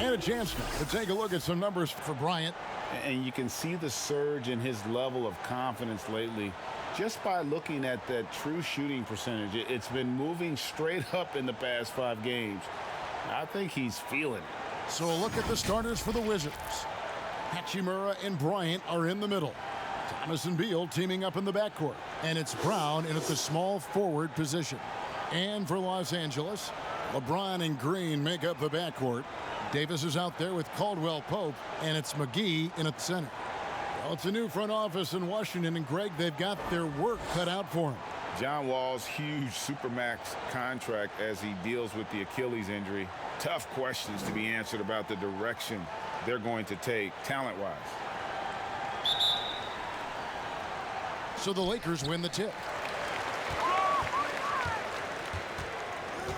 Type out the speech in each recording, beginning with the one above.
And a chance now to take a look at some numbers for Bryant. And you can see the surge in his level of confidence lately just by looking at that true shooting percentage. It's been moving straight up in the past 5 games. I think he's feeling it. So a look at the starters for the Wizards. Hachimura and Bryant are in the middle. Thomas and Beal teaming up in the backcourt. And it's Brown in at the small forward position. And for Los Angeles, LeBron and Green make up the backcourt. Davis is out there with Caldwell Pope, and it's McGee in at the center. Well, it's a new front office in Washington, and Greg, they've got their work cut out for them. John Wall's huge Supermax contract as he deals with the Achilles injury. Tough questions to be answered about the direction they're going to take talent-wise. So the Lakers win the tip.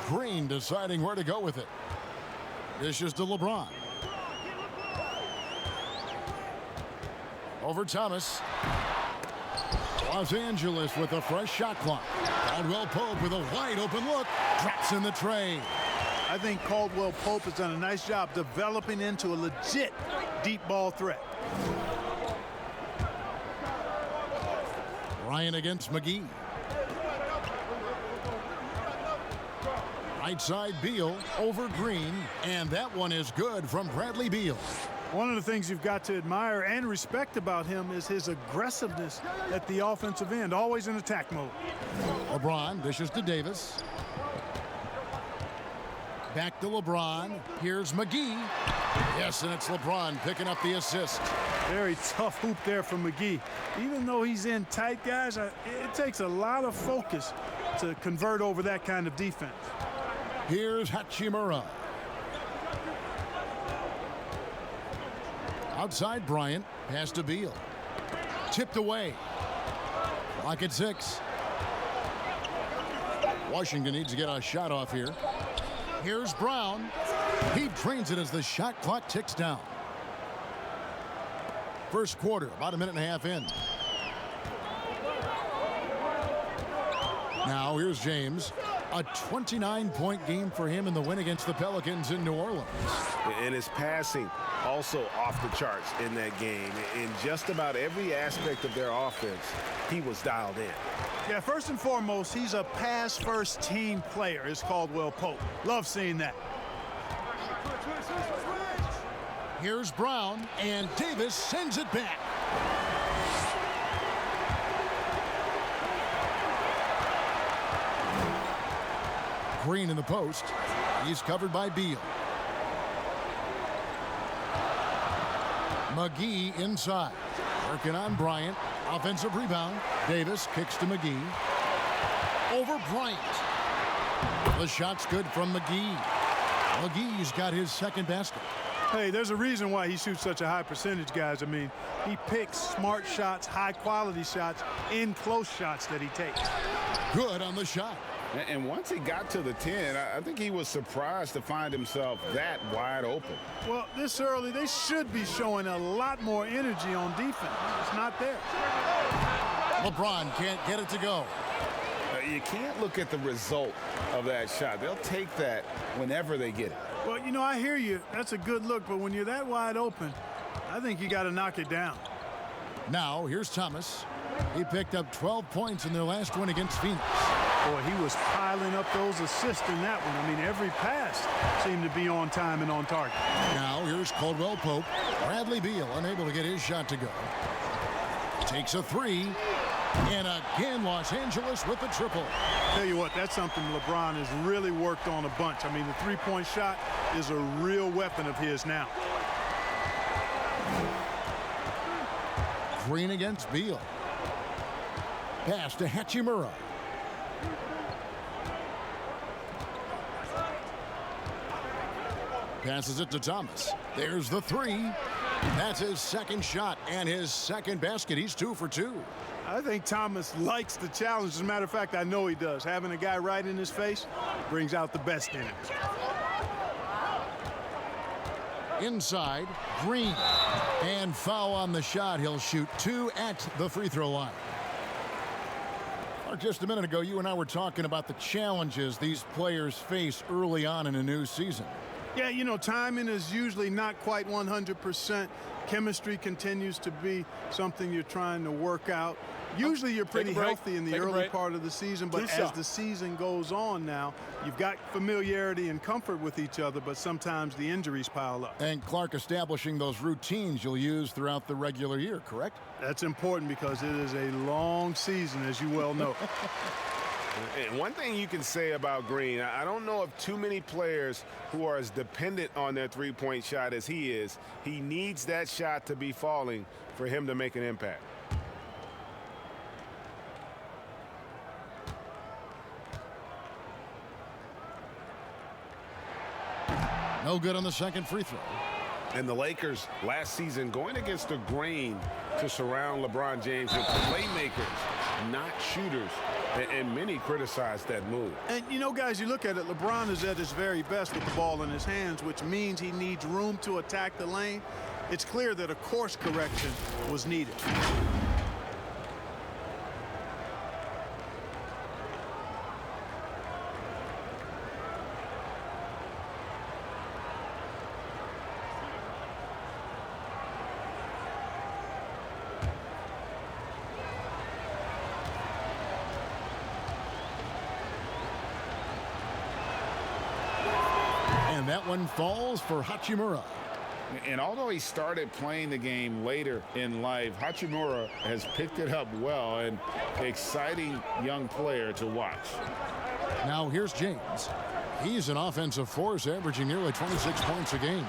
Green deciding where to go with it. Dishes to LeBron. Over Thomas. Los Angeles with a fresh shot clock. Caldwell Pope with a wide open look. Drops in the tray. I think Caldwell Pope has done a nice job developing into a legit deep ball threat. Bryant against McGee. Right side Beal over Green, and that one is good from Bradley Beal. One of the things you've got to admire and respect about him is his aggressiveness at the offensive end, always in attack mode. LeBron dishes to Davis. Back to LeBron. Here's McGee. Yes, and it's LeBron picking up the assist. Very tough hoop there from McGee. Even though he's in tight, guys, it takes a lot of focus to convert over that kind of defense. Here's Hachimura. Outside Bryant. Pass to Beal. Tipped away. Clock at 6. Washington needs to get a shot off here. Here's Brown. He drains it as the shot clock ticks down. First quarter, about a minute and a half in. Now here's James. A 29-point game for him in the win against the Pelicans in New Orleans. And his passing also off the charts in that game. In just about every aspect of their offense, he was dialed in. Yeah, first and foremost, he's a pass-first team player, is Caldwell Pope. Love seeing that. Here's Brown, and Davis sends it back. Green in the post. He's covered by Beal. McGee inside. Working on Bryant. Offensive rebound. Davis kicks to McGee. Over Bryant. The shot's good from McGee. McGee's got his second basket. Hey, there's a reason why he shoots such a high percentage, guys. I mean, he picks smart shots, high-quality shots, in close shots that he takes. Good on the shot. And once he got to the 10, I think he was surprised to find himself that wide open. Well, this early, they should be showing a lot more energy on defense. It's not there. LeBron can't get it to go. You can't look at the result of that shot. They'll take that whenever they get it. Well, you know, I hear you. That's a good look, but when you're that wide open, I think you got to knock it down. Now, here's Thomas. He picked up 12 points in their last win against Phoenix. Boy, he was piling up those assists in that one. I mean, every pass seemed to be on time and on target. Now, here's Caldwell Pope. Bradley Beal unable to get his shot to go. Takes a 3. And again, Los Angeles with the triple. Tell you what, that's something LeBron has really worked on a bunch. I mean, the three-point shot is a real weapon of his now. Green against Beal. Pass to Hachimura. Passes it to Thomas. There's the 3. That's his second shot and his second basket. He's 2 for 2. I think Thomas likes the challenge. As a matter of fact, I know he does. Having a guy right in his face brings out the best in him. Inside, Green. And foul on the shot. He'll shoot 2 at the free throw line. Just a minute ago, you and I were talking about the challenges these players face early on in a new season. Yeah, you know, timing is usually not quite 100%. Chemistry continues to be something you're trying to work out. Usually you're pretty healthy in the early part of the season, but as the season goes on now, you've got familiarity and comfort with each other, but sometimes the injuries pile up. And Clark, establishing those routines you'll use throughout the regular year, correct? That's important because it is a long season, as you well know. And one thing you can say about Green, I don't know of too many players who are as dependent on their three-point shot as he is. He needs that shot to be falling for him to make an impact. No good on the second free throw. And the Lakers last season going against the grain to surround LeBron James with playmakers, not shooters. And many criticized that move. And, you know, guys, you look at it, LeBron is at his very best with the ball in his hands, which means he needs room to attack the lane. It's clear that a course correction was needed. And that one falls for Hachimura. And although he started playing the game later in life, Hachimura has picked it up well, and exciting young player to watch. Now here's James. He's an offensive force, averaging nearly 26 points a game.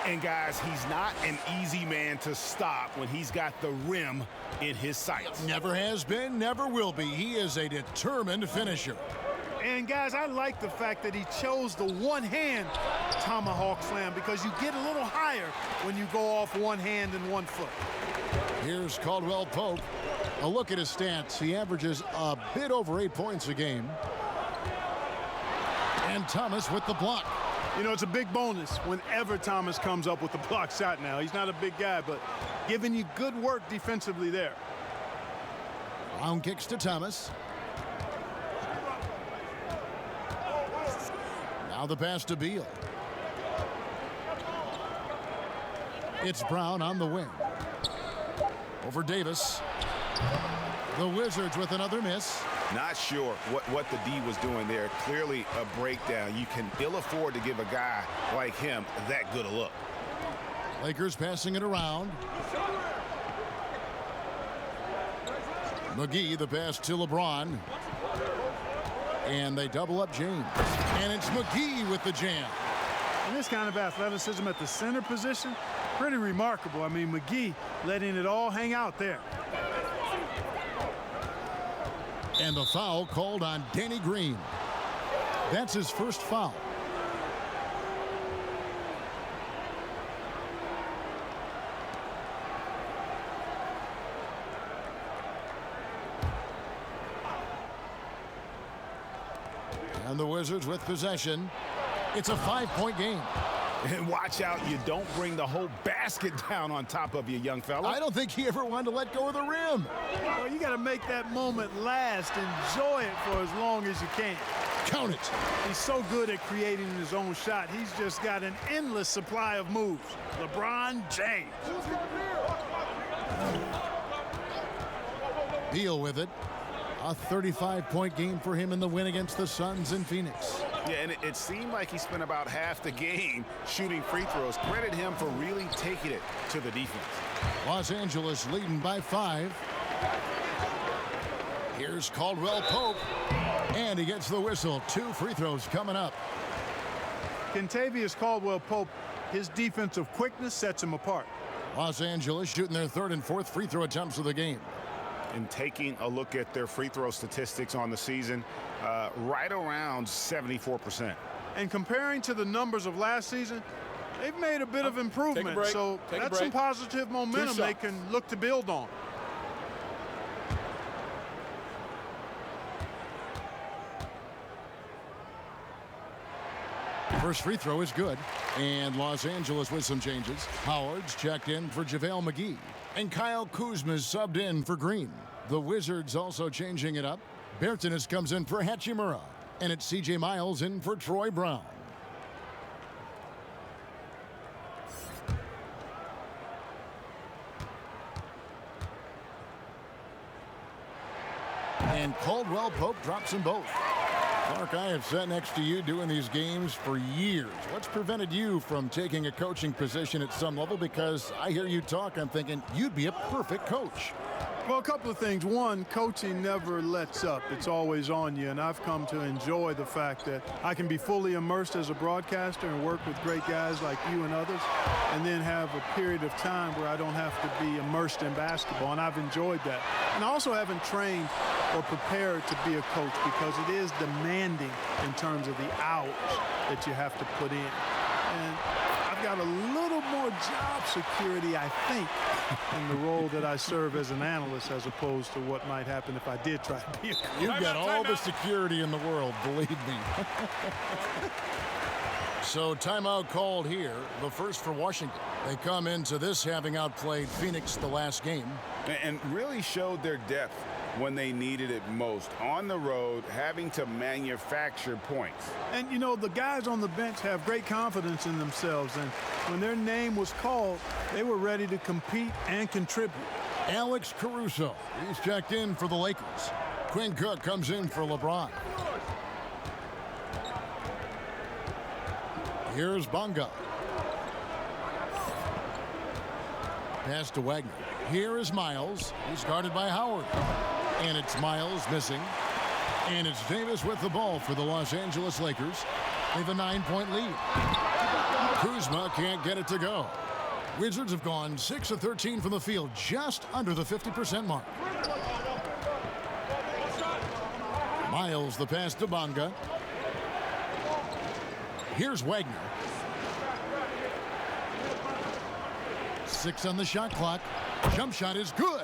And guys, he's not an easy man to stop when he's got the rim in his sights. Never has been, never will be. He is a determined finisher. And, guys, I like the fact that he chose the one-hand tomahawk slam because you get a little higher when you go off one hand and 1 foot. Here's Caldwell Pope. A look at his stats. He averages a bit over 8 points a game. And Thomas with the block. You know, it's a big bonus whenever Thomas comes up with the block shot now. He's not a big guy, but giving you good work defensively there. Round kicks to Thomas. Now the pass to Beal. It's Brown on the wing. Over Davis. The Wizards with another miss. Not sure what the D was doing there. Clearly a breakdown. You can ill afford to give a guy like him that good a look. Lakers passing it around. McGee, the pass to LeBron. And they double up James. And it's McGee with the jam. And this kind of athleticism at the center position, pretty remarkable. I mean, McGee letting it all hang out there. And the foul called on Danny Green. That's his first foul. And the Wizards with possession. It's a 5-point game. And watch out, you don't bring the whole basket down on top of you, young fella. I don't think he ever wanted to let go of the rim. Well, you got to make that moment last. Enjoy it for as long as you can. Count it. He's so good at creating his own shot. He's just got an endless supply of moves. LeBron James. Beal with it. A 35-point game for him in the win against the Suns in Phoenix. Yeah, and it seemed like he spent about half the game shooting free throws. Credit him for really taking it to the defense. Los Angeles leading by 5. Here's Caldwell Pope. And he gets the whistle. 2 free throws coming up. Kentavious Caldwell Pope, his defensive quickness sets him apart. Los Angeles shooting their 3rd and 4th free throw attempts of the game. And taking a look at their free throw statistics on the season, right around 74%. And comparing to the numbers of last season, they've made a bit of improvement. So that's some positive momentum they can look to build on. First free throw is good. And Los Angeles with some changes. Howard's checked in for JaVale McGee. And Kyle Kuzma's subbed in for Green. The Wizards also changing it up. Bertans comes in for Hachimura. And it's C.J. Miles in for Troy Brown. And Caldwell Pope drops them both. Clark, I have sat next to you doing these games for years. What's prevented you from taking a coaching position at some level? Because I hear you talk, I'm thinking you'd be a perfect coach. Well, a couple of things. One, coaching never lets up. It's always on you, and I've come to enjoy the fact that I can be fully immersed as a broadcaster and work with great guys like you and others, and then have a period of time where I don't have to be immersed in basketball, and I've enjoyed that. And I also haven't trained or prepared to be a coach because it is demanding in terms of the hours that you have to put in. And I've got a little more job security, I think, in the role that I serve as an analyst as opposed to what might happen if I did try to be a coach. You've got all the security in the world, believe me. So timeout called here, the first for Washington. They come into this having outplayed Phoenix the last game. And really showed their depth when they needed it most. On the road, having to manufacture points. And, you know, the guys on the bench have great confidence in themselves. And when their name was called, they were ready to compete and contribute. Alex Caruso, he's checked in for the Lakers. Quinn Cook comes in for LeBron. Here's Bonga. Pass to Wagner. Here is Miles. He's guarded by Howard. And it's Miles missing. And it's Davis with the ball for the Los Angeles Lakers. They have a 9-point lead. Kuzma can't get it to go. Wizards have gone 6 of 13 from the field, just under the 50% mark. Miles, the pass to Bonga. Here's Wagner. 6 on the shot clock. Jump shot is good.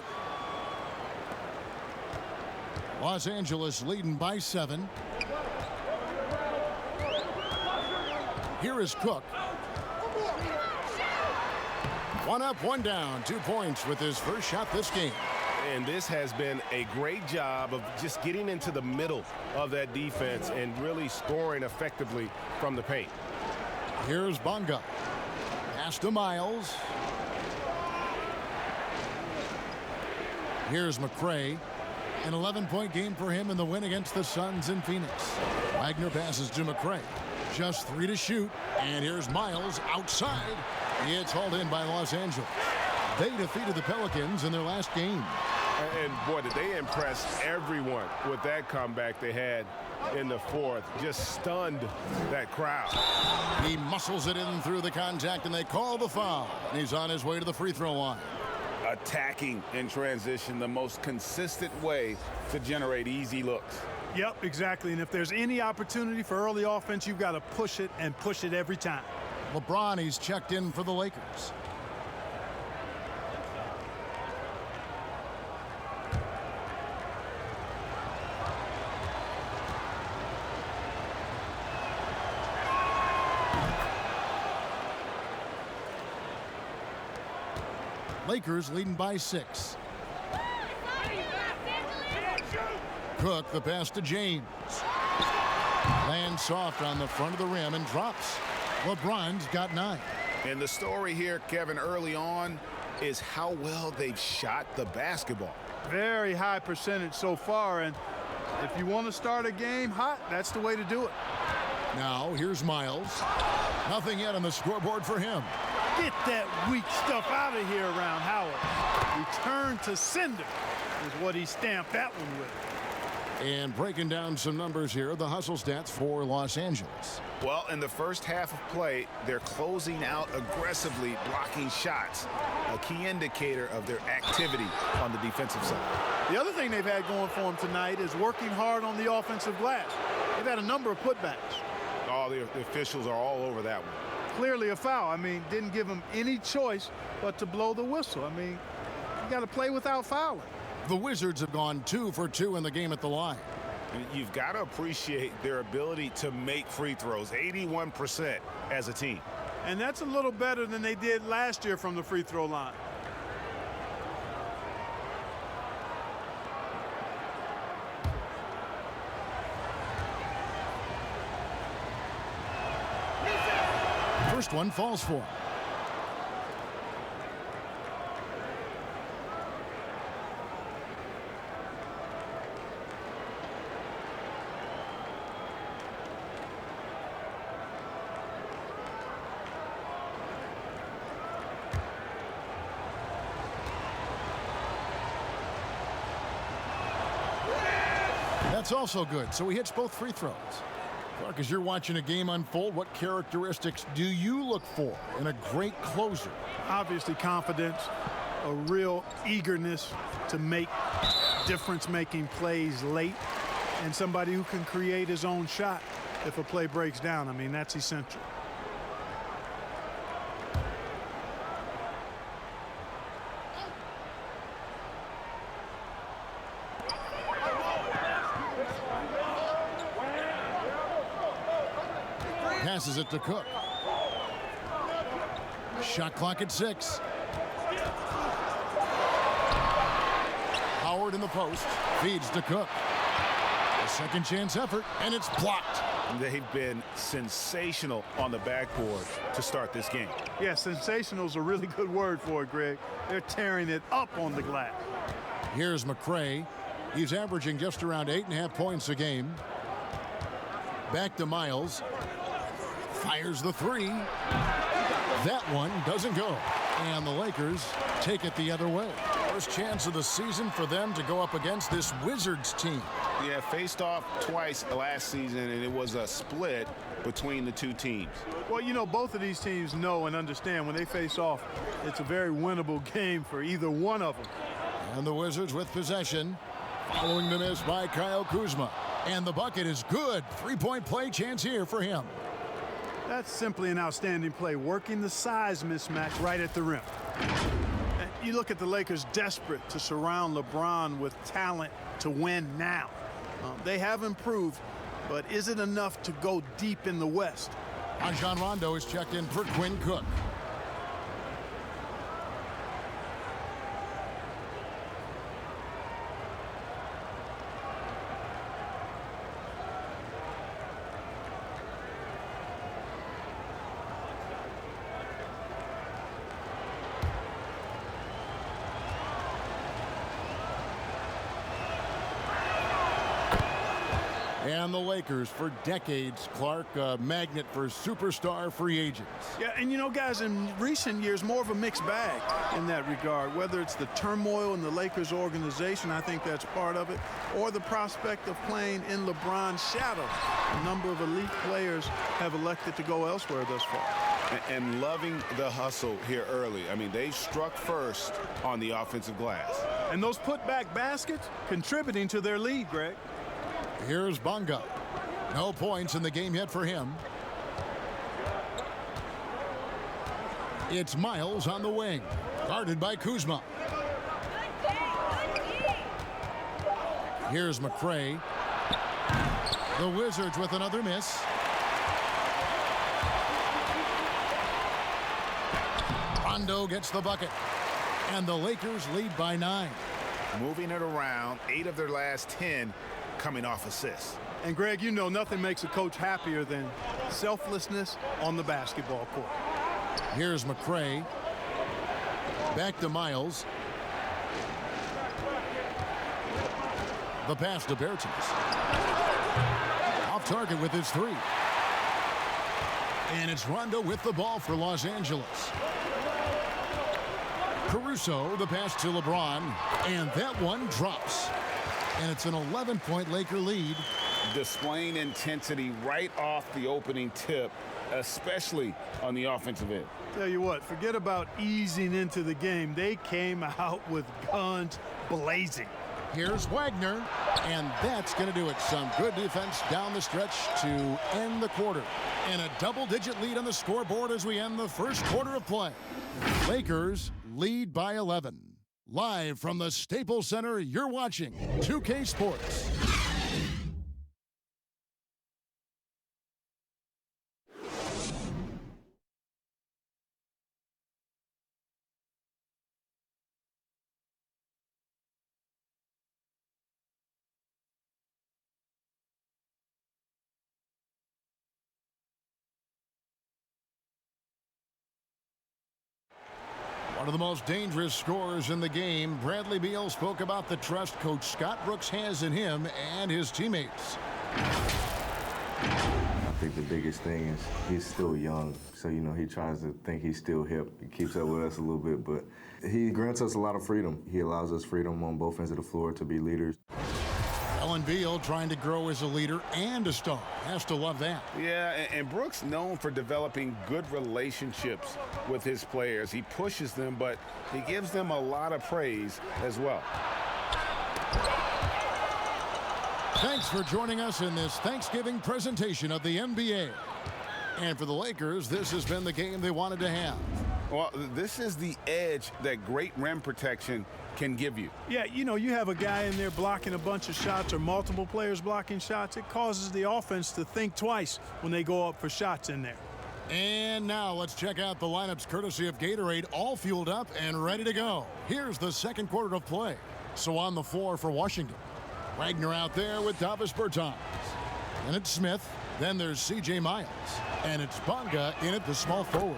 Los Angeles leading by 7. Here is Cook. 1 up, 1 down. 2 points with his first shot this game. And this has been a great job of just getting into the middle of that defense and really scoring effectively from the paint. Here's Bonga. Pass to Miles. Here's McRae. An 11-point game for him in the win against the Suns in Phoenix. Wagner passes to McRae. Just 3 to shoot. And here's Miles outside. It's hauled in by Los Angeles. They defeated the Pelicans in their last game. And boy, did they impress everyone with that comeback they had in the fourth. Just stunned that crowd. He muscles it in through the contact, and they call the foul. And he's on his way to the free throw line. Attacking in transition, the most consistent way to generate easy looks. Yep, exactly. And if there's any opportunity for early offense, you've got to push it and push it every time. LeBron, he's checked in for the Lakers. Lakers leading by 6. Cook, the pass to James. Lands soft on the front of the rim and drops. LeBron's got 9. And the story here, Kevin, early on is how well they've shot the basketball. Very high percentage so far, and if you want to start a game hot, that's the way to do it. Now here's Miles. Nothing yet on the scoreboard for him. Get that weak stuff out of here around Howard. Return to sender is what he stamped that one with. And breaking down some numbers here, the hustle stats for Los Angeles. Well, in the first half of play, they're closing out aggressively, blocking shots, a key indicator of their activity on the defensive side. The other thing they've had going for them tonight is working hard on the offensive glass. They've had a number of putbacks. All the officials are all over that one. Clearly a foul. I mean, didn't give them any choice but to blow the whistle. I mean, you got to play without fouling. The Wizards have gone 2 for 2 in the game at the line. You've got to appreciate their ability to make free throws, 81% as a team. And that's a little better than they did last year from the free throw line. First one falls for him. That's also good. So he hits both free throws. Clark, as you're watching a game unfold, what characteristics do you look for in a great closer? Obviously confidence, a real eagerness to make difference-making plays late, and somebody who can create his own shot if a play breaks down. I mean, that's essential. Passes it to Cook. Shot clock at 6. Howard in the post. Feeds to Cook. A second chance effort, and it's blocked. They've been sensational on the backboard to start this game. Yeah, sensational is a really good word for it, Greg. They're tearing it up on the glass. Here's McCray. He's averaging just around 8.5 points a game. Back to Miles. Fires the three. That one doesn't go. And the Lakers take it the other way. First chance of the season for them to go up against this Wizards team. Yeah, faced off twice last season, and it was a split between the two teams. Well, you know, both of these teams know and understand when they face off, it's a very winnable game for either one of them. And the Wizards with possession, following the miss by Kyle Kuzma. And the bucket is good. Three-point play chance here for him. That's simply an outstanding play, working the size mismatch right at the rim. And you look at the Lakers desperate to surround LeBron with talent to win now. They have improved, but is it enough to go deep in the West? Rajon Rondo is checked in for Quinn Cook. And the Lakers, for decades, Clark, a magnet for superstar free agents. Yeah, and you know, guys, in recent years, more of a mixed bag in that regard. Whether it's the turmoil in the Lakers organization, I think that's part of it, or the prospect of playing in LeBron's shadow. A number of elite players have elected to go elsewhere thus far. And loving the hustle here early. I mean, they struck first on the offensive glass. And those putback baskets contributing to their lead, Greg. Here's Bonga. No points in the game yet for him. It's Miles on the wing, guarded by Kuzma. Here's McCray. The Wizards with another miss. Rondo gets the bucket, and the Lakers lead by 9. Moving it around, 8 of their last 10 coming off assists. And Greg, you know nothing makes a coach happier than selflessness on the basketball court. Here's McCray. Back to Miles. The pass to Bertans. Off target with his three. And it's Rondo with the ball for Los Angeles. Caruso, the pass to LeBron. And that one drops. And it's an 11-point Laker lead. Displaying intensity right off the opening tip, especially on the offensive end. Tell you what, forget about easing into the game. They came out with guns blazing. Here's Wagner, and that's going to do it. Some good defense down the stretch to end the quarter. And a double-digit lead on the scoreboard as we end the first quarter of play. Lakers lead by 11. Live from the Staples Center, you're watching 2K Sports. One of the most dangerous scorers in the game, Bradley Beal spoke about the trust Coach Scott Brooks has in him and his teammates. I think the biggest thing is he's still young, so, you know, he tries to think he's still hip. He keeps up with us a little bit, but he grants us a lot of freedom. He allows us freedom on both ends of the floor to be leaders. Ellen Beal trying to grow as a leader and a star. Has to love that. Yeah, and Brooks known for developing good relationships with his players. He pushes them, but he gives them a lot of praise as well. Thanks for joining us in this Thanksgiving presentation of the NBA. And for the Lakers, this has been the game they wanted to have. Well, this is the edge that great rim protection can give you. Yeah, you know, you have a guy in there blocking a bunch of shots or multiple players blocking shots. It causes the offense to think twice when they go up for shots in there. And now let's check out the lineups courtesy of Gatorade, all fueled up and ready to go. Here's the second quarter of play. So on the floor for Washington, Wagner out there with Davis Bertans. And it's Smith. Then there's C.J. Miles. And it's Bonga in at the small forward.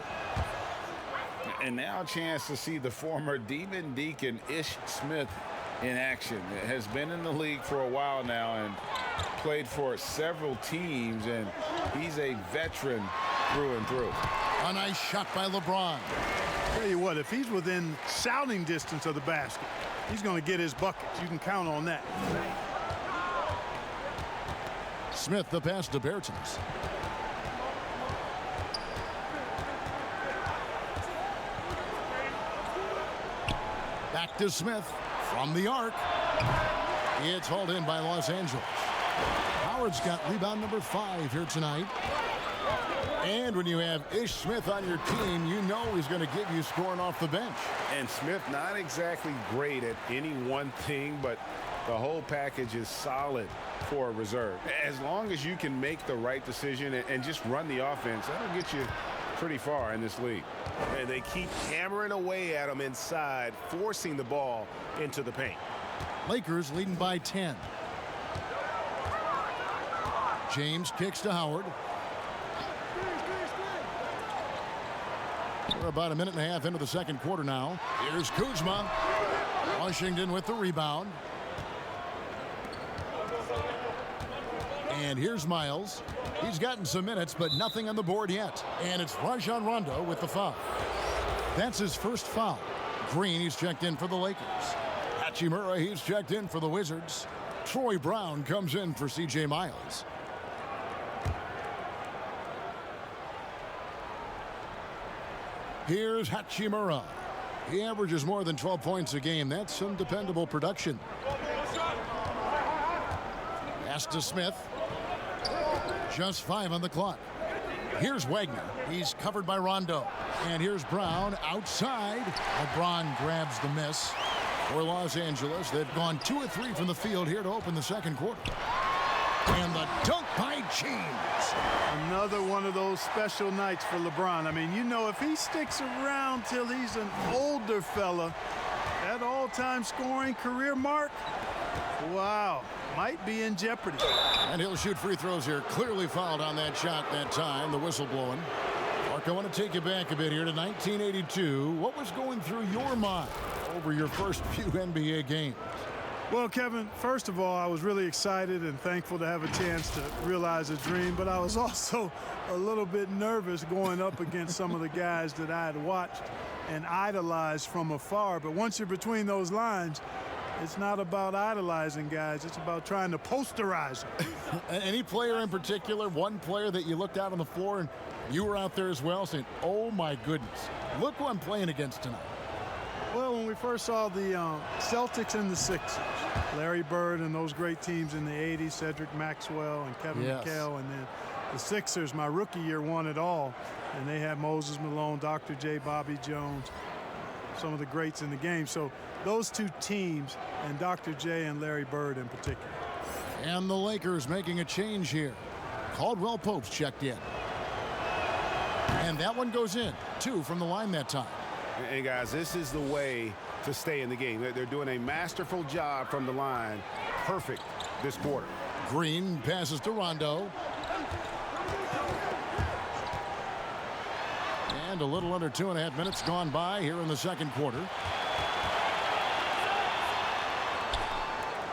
And now a chance to see the former Demon Deacon Ish Smith in action. Has been in the league for a while now and played for several teams, and he's a veteran through and through. A nice shot by LeBron. Tell you what, if he's within shouting distance of the basket, he's going to get his buckets. You can count on that. Smith the pass to Bertans. Back to Smith from the arc. It's hauled in by Los Angeles. Howard's got rebound number 5 here tonight. And when you have Ish Smith on your team, you know he's going to give you scoring off the bench. And Smith not exactly great at any one thing, but the whole package is solid for a reserve. As long as you can make the right decision and just run the offense, that'll get you pretty far in this league. And they keep hammering away at him inside, forcing the ball into the paint. Lakers leading by 10. James kicks to Howard. We're about a minute and a half into the second quarter now. Here's Kuzma. Washington with the rebound. And here's Miles. He's gotten some minutes, but nothing on the board yet. And it's Rajon Rondo with the foul. That's his first foul. Green, he's checked in for the Lakers. Hachimura, he's checked in for the Wizards. Troy Brown comes in for C.J. Miles. Here's Hachimura. He averages more than 12 points a game. That's some dependable production. Pass to Smith. Just 5 on the clock. Here's Wagner. He's covered by Rondo. And here's Brown outside. LeBron grabs the miss for Los Angeles. They've gone 2 of 3 from the field here to open the second quarter. And the dunk by James. Another one of those special nights for LeBron. I mean, you know, if he sticks around till he's an older fella, that all-time scoring career mark, wow, might be in jeopardy. And he'll shoot free throws here. Clearly fouled on that shot that time. The whistle blowing. Mark, I want to take you back a bit here to 1982. What was going through your mind over your first few NBA games? Well, Kevin, first of all, I was really excited and thankful to have a chance to realize a dream, but I was also a little bit nervous going up against some of the guys that I had watched and idolized from afar. But once you're between those lines, it's not about idolizing guys. It's about trying to posterize them. Any player in particular, one player that you looked out on the floor and you were out there as well saying, oh, my goodness, look who I'm playing against tonight? Well, when we first saw the Celtics and the Sixers, Larry Bird and those great teams in the 80s, Cedric Maxwell and Kevin McHale, and then the Sixers, my rookie year, won it all. And they had Moses Malone, Dr. J, Bobby Jones, some of the greats in the game. So those two teams, and Dr. J and Larry Bird in particular. And the Lakers making a change here. Caldwell Pope's checked in. And that one goes in. 2 from the line that time. And guys, this is the way to stay in the game. They're doing a masterful job from the line. Perfect this quarter. Green passes to Rondo. And a little under 2.5 minutes gone by here in the second quarter.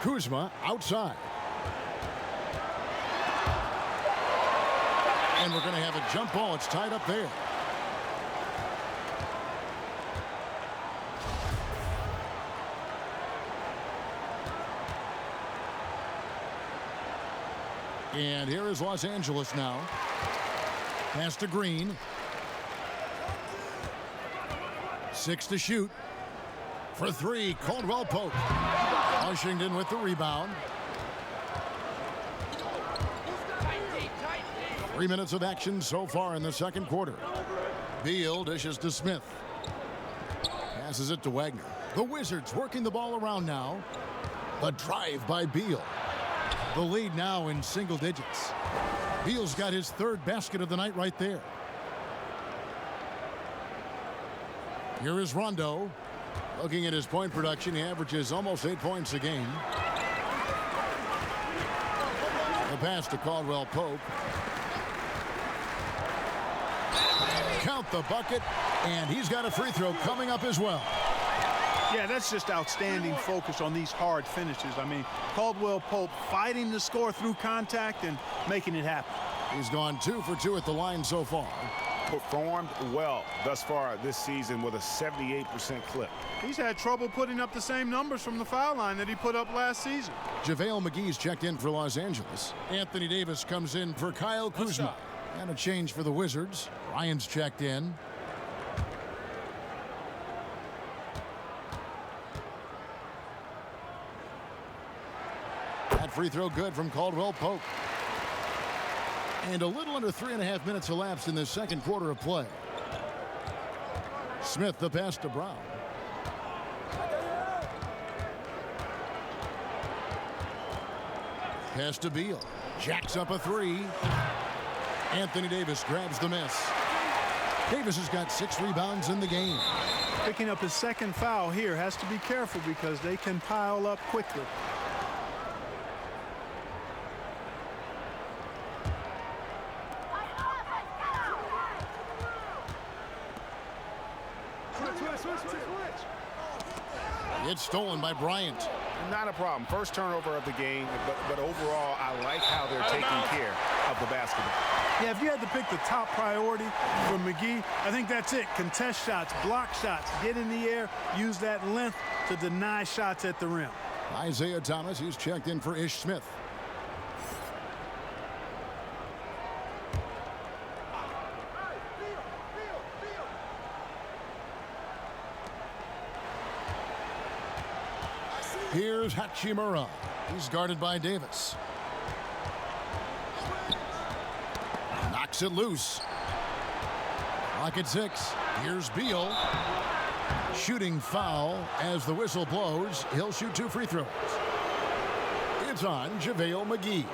Kuzma outside. And we're going to have a jump ball. It's tied up there. And here is Los Angeles now. Pass to Green. 6 to shoot. For 3, Caldwell Pope. Washington with the rebound. 3 minutes of action so far in the second quarter. Beal dishes to Smith. Passes it to Wagner. The Wizards working the ball around now. The drive by Beal. The lead now in single digits. Beal's got his 3rd basket of the night right there. Here is Rondo. Looking at his point production, he averages almost 8 points a game. The pass to Caldwell Pope. Count the bucket, and he's got a free throw coming up as well. Yeah, that's just outstanding focus on these hard finishes. I mean, Caldwell Pope fighting to score through contact and making it happen. He's gone 2 for 2 at the line so far. Performed well thus far this season with a 78% clip. He's had trouble putting up the same numbers from the foul line that he put up last season. JaVale McGee's checked in for Los Angeles. Anthony Davis comes in for Kyle Kuzma. And a change for the Wizards. Ryan's checked in. That free throw good from Caldwell Pope. And a little under 3.5 minutes elapsed in the second quarter of play. Smith the pass to Brown. Pass to Beal. Jacks up a 3. Anthony Davis grabs the miss. Davis has got 6 rebounds in the game. Picking up his 2nd foul here. Has to be careful because they can pile up quickly. It's stolen by Bryant. Not a problem. First turnover of the game, but overall, I like how they're taking care of the basketball. Yeah, if you had to pick the top priority for McGee, I think that's it. Contest shots, block shots, get in the air, use that length to deny shots at the rim. Isaiah Thomas, he's checked in for Ish Smith. Here's Hachimura. He's guarded by Davis. Knocks it loose. Clock at 6. Here's Beal. Shooting foul as the whistle blows. He'll shoot 2 free throws. It's on JaVale McGee.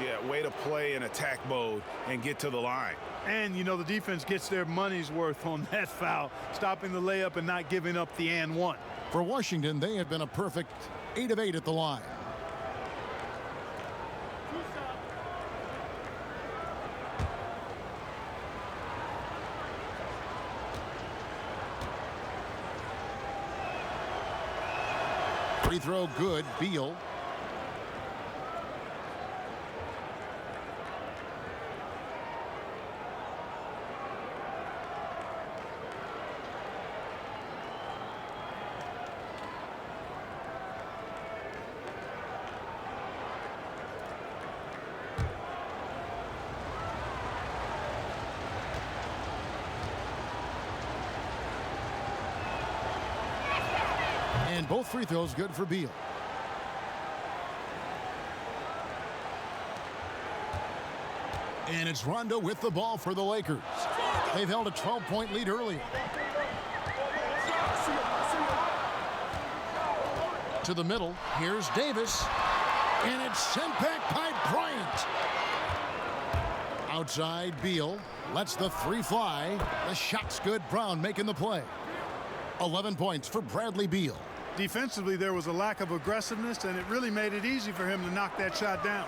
Yeah, way to play in attack mode and get to the line. And, you know, the defense gets their money's worth on that foul, stopping the layup and not giving up the and one. For Washington, they have been a perfect 8 of 8 at the line. Free throw good. Beal. And both free throws good for Beal. And it's Rondo with the ball for the Lakers. They've held a 12-point lead earlier. To the middle. Here's Davis. And it's sent back by Bryant. Outside, Beal lets the 3 fly. The shot's good. Brown making the play. 11 points for Bradley Beal. Defensively, there was a lack of aggressiveness, and it really made it easy for him to knock that shot down.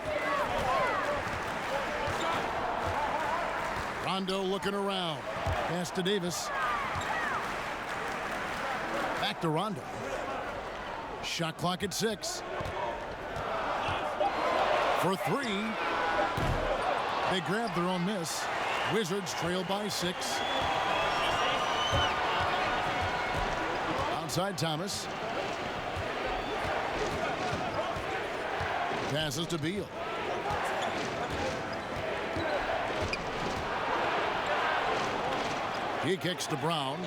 Rondo looking around. Pass to Davis. Back to Rondo. Shot clock at 6. For 3. They grab their own miss. Wizards trail by 6. Outside Thomas. Passes to Beal. He kicks to Brown.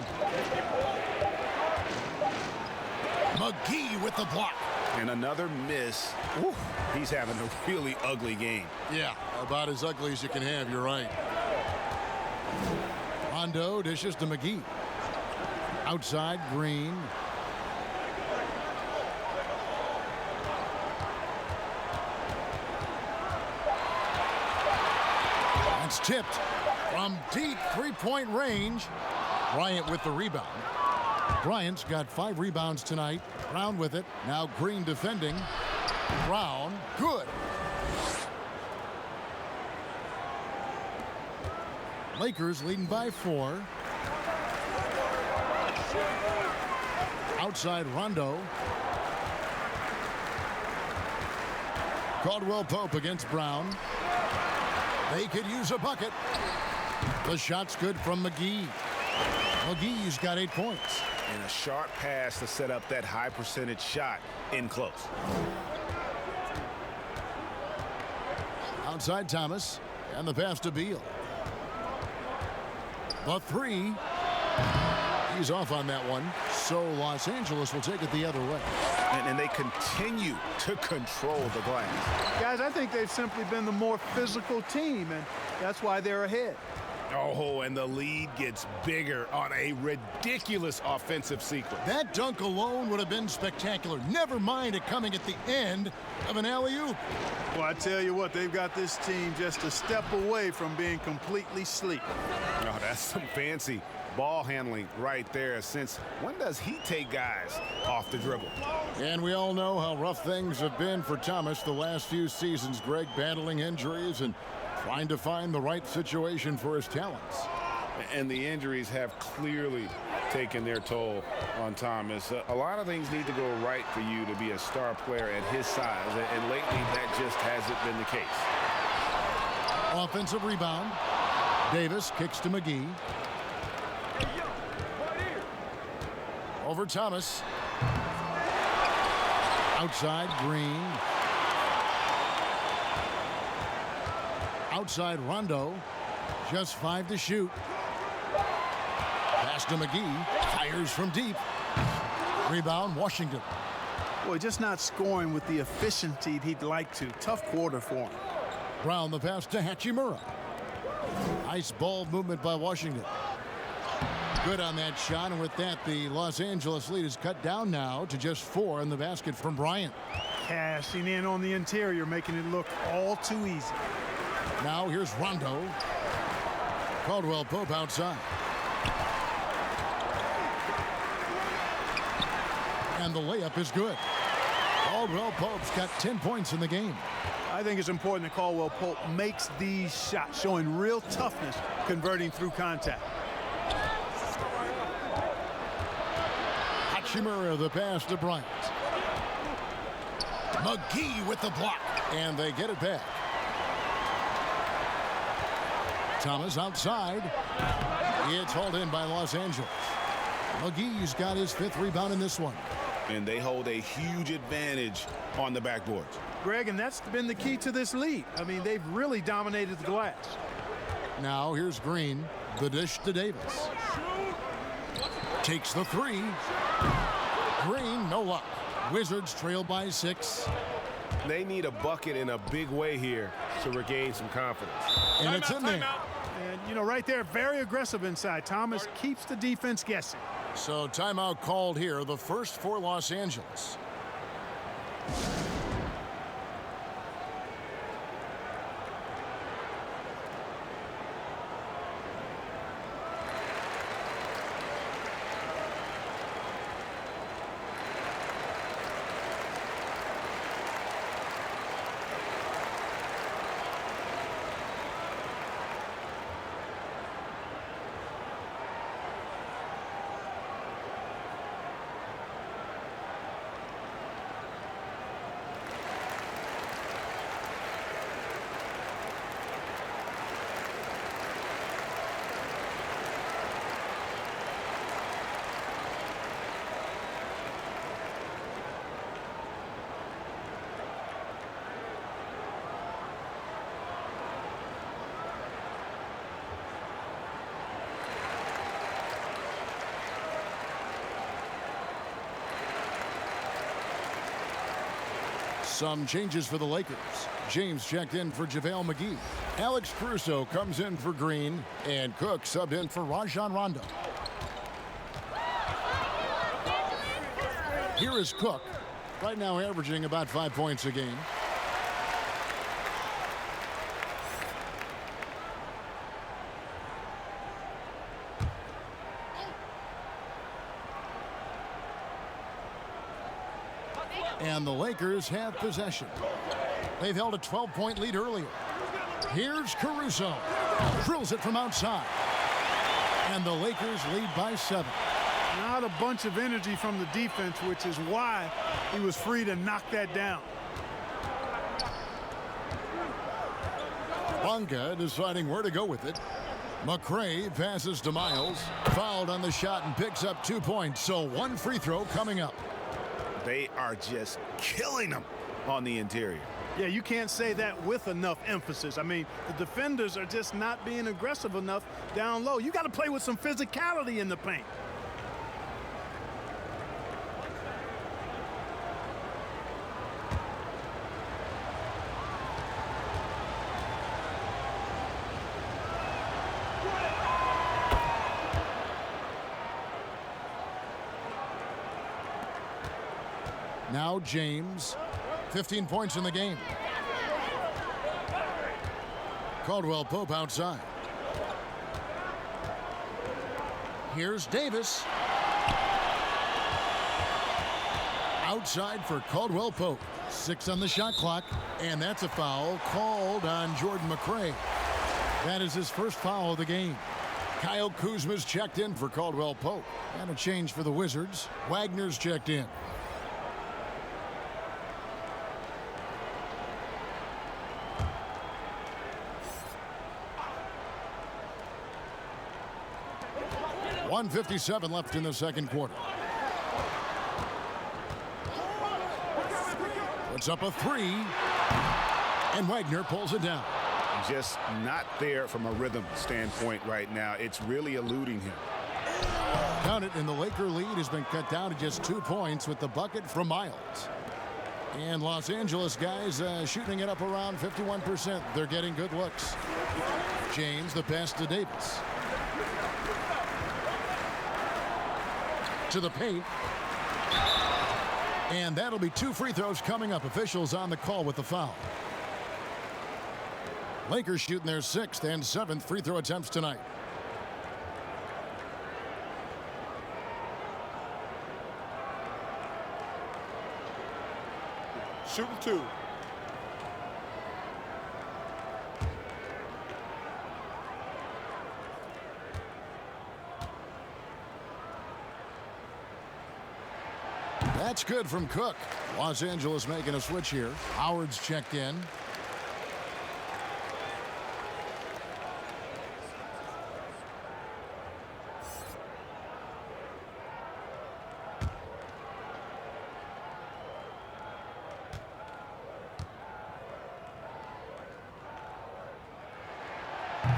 McGee with the block. And another miss. Woo, he's having a really ugly game. Yeah, about as ugly as you can have, you're right. Rondo dishes to McGee. Outside, Green. It's tipped from deep three-point range. Bryant with the rebound. Bryant's got 5 rebounds tonight. Brown with it. Now Green defending. Brown, good. Lakers leading by 4. Outside Rondo. Caldwell Pope against Brown. They could use a bucket. The shot's good from McGee. McGee's got 8 points. And a sharp pass to set up that high percentage shot in close. Outside Thomas. And the pass to Beal. The 3. He's off on that one. So Los Angeles will take it the other way. And they continue to control the glass. Guys, I think they've simply been the more physical team, and that's why they're ahead. Oh, and the lead gets bigger on a ridiculous offensive sequence. That dunk alone would have been spectacular. Never mind it coming at the end of an alley-oop. Well, I tell you what, they've got this team just a step away from being completely sleep. Oh, that's some fancy ball handling right there. Since when does he take guys off the dribble? And we all know how rough things have been for Thomas the last few seasons, Greg, battling injuries and trying to find the right situation for his talents. And the injuries have clearly taken their toll on Thomas. A lot of things need to go right for you to be a star player at his size, and lately that just hasn't been the case. Offensive rebound. Davis kicks to McGee. Over Thomas. Outside Green. Outside Rondo. Just 5 to shoot. Pass to McGee. Fires from deep. Rebound Washington. Boy, just not scoring with the efficiency he'd like to. Tough quarter for him. Brown the pass to Hachimura. Nice ball movement by Washington. Good on that shot, and with that, the Los Angeles lead is cut down now to just 4 in the basket from Bryant. Cashing in on the interior, making it look all too easy. Now here's Rondo. Caldwell Pope outside. And the layup is good. Caldwell Pope's got 10 points in the game. I think it's important that Caldwell Pope makes these shots, showing real toughness, converting through contact. Hachimura the pass to Bryant. McGee with the block. And they get it back. Thomas outside. It's hauled in by Los Angeles. McGee's got his 5th rebound in this one. And they hold a huge advantage on the backboards. Greg, and that's been the key to this lead. I mean, they've really dominated the glass. Now here's Green. The dish to Davis. Takes the 3. Green, no luck. Wizards trail by 6. They need a bucket in a big way here to regain some confidence. And it's in there. And, you know, right there, very aggressive inside. Thomas keeps the defense guessing. So timeout called here, the first for Los Angeles. Some changes for the Lakers. James checked in for JaVale McGee. Alex Caruso comes in for Green, and Cook subbed in for Rajon Rondo. Here is Cook, right now averaging about 5 points a game. And the Lakers have possession. They've held a 12-point lead earlier. Here's Caruso. Drills it from outside. And the Lakers lead by 7. Not a bunch of energy from the defense, which is why he was free to knock that down. Bonga deciding where to go with it. McRae passes to Miles. Fouled on the shot and picks up 2 points. So 1 free throw coming up. They are just killing them on the interior. Yeah, you can't say that with enough emphasis. I mean, the defenders are just not being aggressive enough down low. You got to play with some physicality in the paint. Now James, 15 points in the game. Caldwell Pope outside. Here's Davis. Outside for Caldwell Pope. 6 on the shot clock, and that's a foul called on Jordan McRae. That is his first foul of the game. Kyle Kuzma's checked in for Caldwell Pope. And a change for the Wizards. Wagner's checked in. .157 left in the second quarter. Puts up a 3. And Wagner pulls it down. Just not there from a rhythm standpoint right now. It's really eluding him. Count it, and the Laker lead has been cut down to just 2 points with the bucket from Miles. And Los Angeles guys shooting it up around 51%. They're getting good looks. James, the pass to Davis. To the paint. And that'll be 2 free throws coming up. Officials on the call with the foul. Lakers shooting their 6th and 7th free throw attempts tonight. Shooting 2. That's good from Cook. Los Angeles making a switch here. Howard's checked in.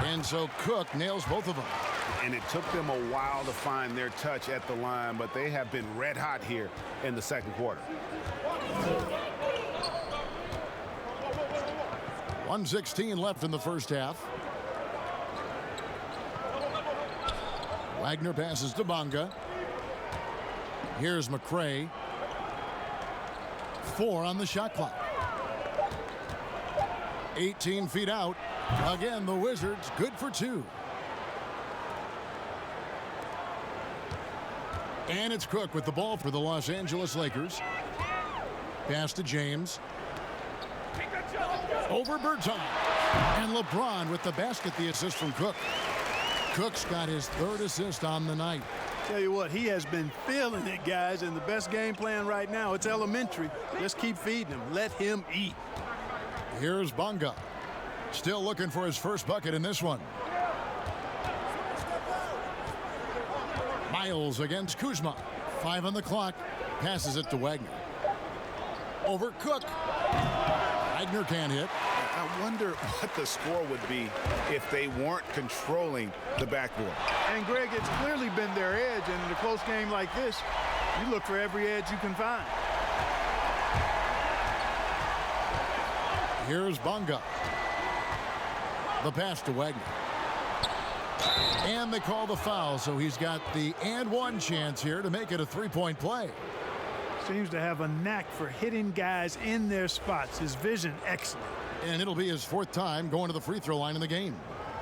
And so Cook nails both of them. And it took them a while to find their touch at the line, but they have been red hot here in the second quarter. 1:16 left in the first half. Wagner passes to Bonga. Here's McRae. 4 on the shot clock. 18 feet out. Again, the Wizards good for 2. And it's Cook with the ball for the Los Angeles Lakers. Pass to James. Over Berton. And LeBron with the basket, the assist from Cook. Cook's got his 3rd assist on the night. Tell you what, he has been feeling it, guys, and the best game plan right now, it's elementary. Just keep feeding him. Let him eat. Here's Bonga. Still looking for his first bucket in this one. Miles against Kuzma. 5 on the clock. Passes it to Wagner. Over Cook. Wagner can't hit. I wonder what the score would be if they weren't controlling the backboard. And, Greg, it's clearly been their edge, and in a close game like this, you look for every edge you can find. Here's Bonga. The pass to Wagner. And they call the foul, so he's got the and one chance here to make it a three-point play. Seems to have a knack for hitting guys in their spots. His vision, excellent. And it'll be his fourth time going to the free throw line in the game.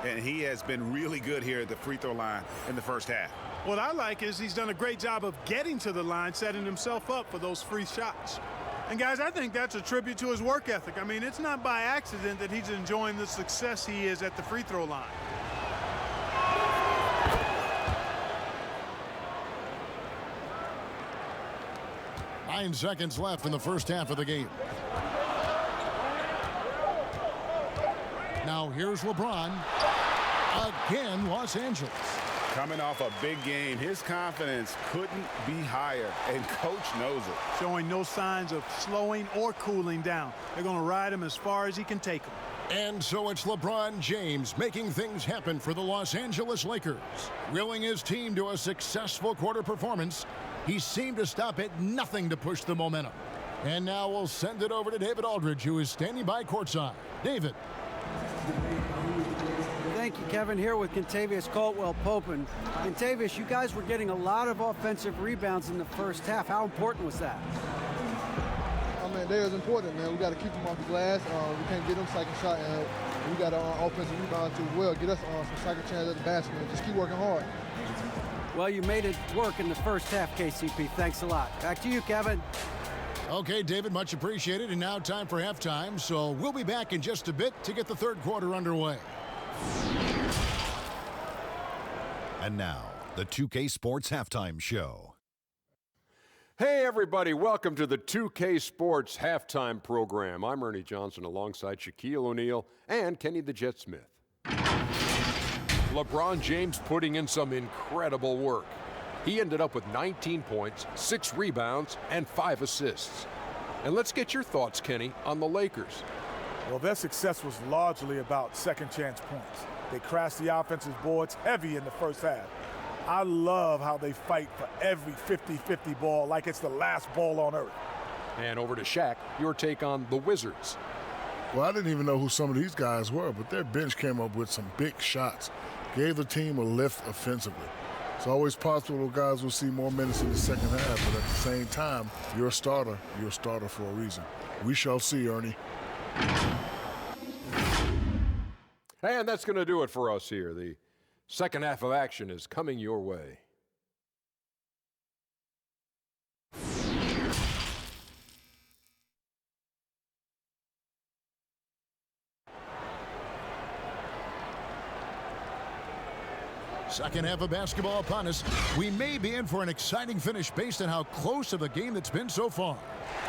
And he has been really good here at the free throw line in the first half. What I like is he's done a great job of getting to the line, setting himself up for those free shots. And, guys, I think that's a tribute to his work ethic. I mean, it's not by accident that he's enjoying the success he is at the free throw line. Nine seconds left in the first half of the game. Now here's LeBron. Again, Los Angeles. Coming off a big game, his confidence couldn't be higher, and coach knows it. Showing no signs of slowing or cooling down. They're going to ride him as far as he can take him. And so it's LeBron James making things happen for the Los Angeles Lakers. Willing his team to a successful quarter performance, he seemed to stop at nothing to push the momentum. And now we'll send it over to David Aldridge, who is standing by courtside. David. Thank you, Kevin. Here with Kentavious Caldwell-Pope. And Kentavious, you guys were getting a lot of offensive rebounds in the first half. How important was that? I mean, that is important, man. We got to keep them off the glass. We can't get them second shot, and we got to offensive rebound too as well. Get us some second chance at the basket, and just keep working hard. Well, you made it work in the first half, KCP. Thanks a lot. Back to you, Kevin. Okay, David, much appreciated. And now time for halftime. So we'll be back in just a bit to get the third quarter underway. And now, the 2K Sports Halftime Show. Hey, everybody. Welcome to the 2K Sports Halftime Program. I'm Ernie Johnson alongside Shaquille O'Neal and Kenny the Jet Smith. LeBron James putting in some incredible work. He ended up with 19 points, 6 rebounds, and 5 assists. And let's get your thoughts, Kenny, on the Lakers. Well, their success was largely about second chance points. They crashed the offensive boards heavy in the first half. I love how they fight for every 50-50 ball like it's the last ball on earth. And over to Shaq, your take on the Wizards. Well, I didn't even know who some of these guys were, but their bench came up with some big shots. Gave the team a lift offensively. It's always possible those guys will see more minutes in the second half, but at the same time, you're a starter for a reason. We shall see, Ernie. And that's going to do it for us here. The second half of action is coming your way. Second half of basketball upon us. We may be in for an exciting finish based on how close of a game that's been so far.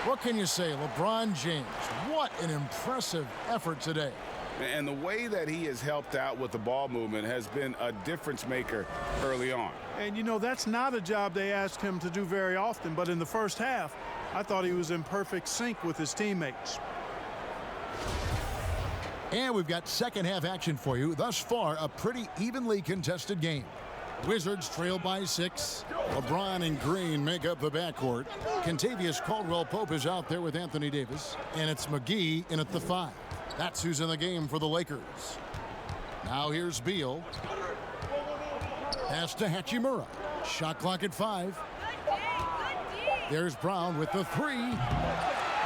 What can you say, LeBron James? What an impressive effort today. And the way that he has helped out with the ball movement has been a difference maker early on. And, you know, that's not a job they ask him to do very often. But in the first half, I thought he was in perfect sync with his teammates. And we've got second half action for you. Thus far, a pretty evenly contested game. Wizards trail by 6. LeBron and Green make up the backcourt. Kentavious Caldwell-Pope is out there with Anthony Davis. And it's McGee in at the 5. That's who's in the game for the Lakers. Now here's Beal. Pass to Hachimura. Shot clock at 5. There's Brown with the 3.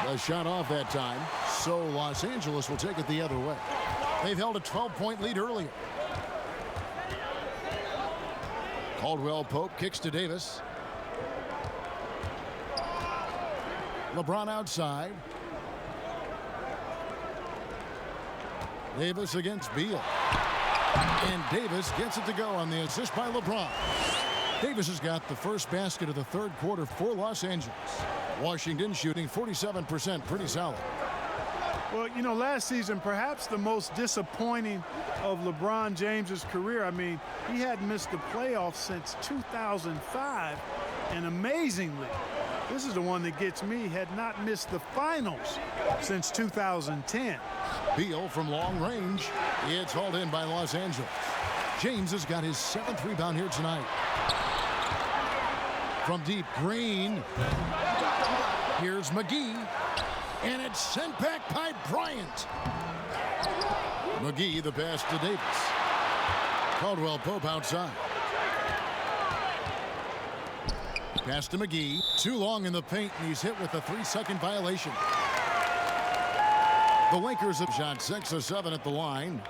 The shot off that time. So Los Angeles will take it the other way. They've held a 12-point lead earlier. Caldwell-Pope kicks to Davis. LeBron outside. Davis against Beal. And Davis gets it to go on the assist by LeBron. Davis has got the first basket of the third quarter for Los Angeles. Washington shooting 47%, pretty solid. Well, you know, last season, perhaps the most disappointing of LeBron James's career. I mean, he hadn't missed the playoffs since 2005. And amazingly, this is the one that gets me, had not missed the finals since 2010. Beal from long range. It's hauled in by Los Angeles. James has got his 7th rebound here tonight. From deep, Green. Here's McGee. And it's sent back by Bryant. McGee, the pass to Davis. Caldwell Pope outside. Pass to McGee. Too long in the paint, and he's hit with a 3-second violation. The Lakers have shot 6 of 7 at the line.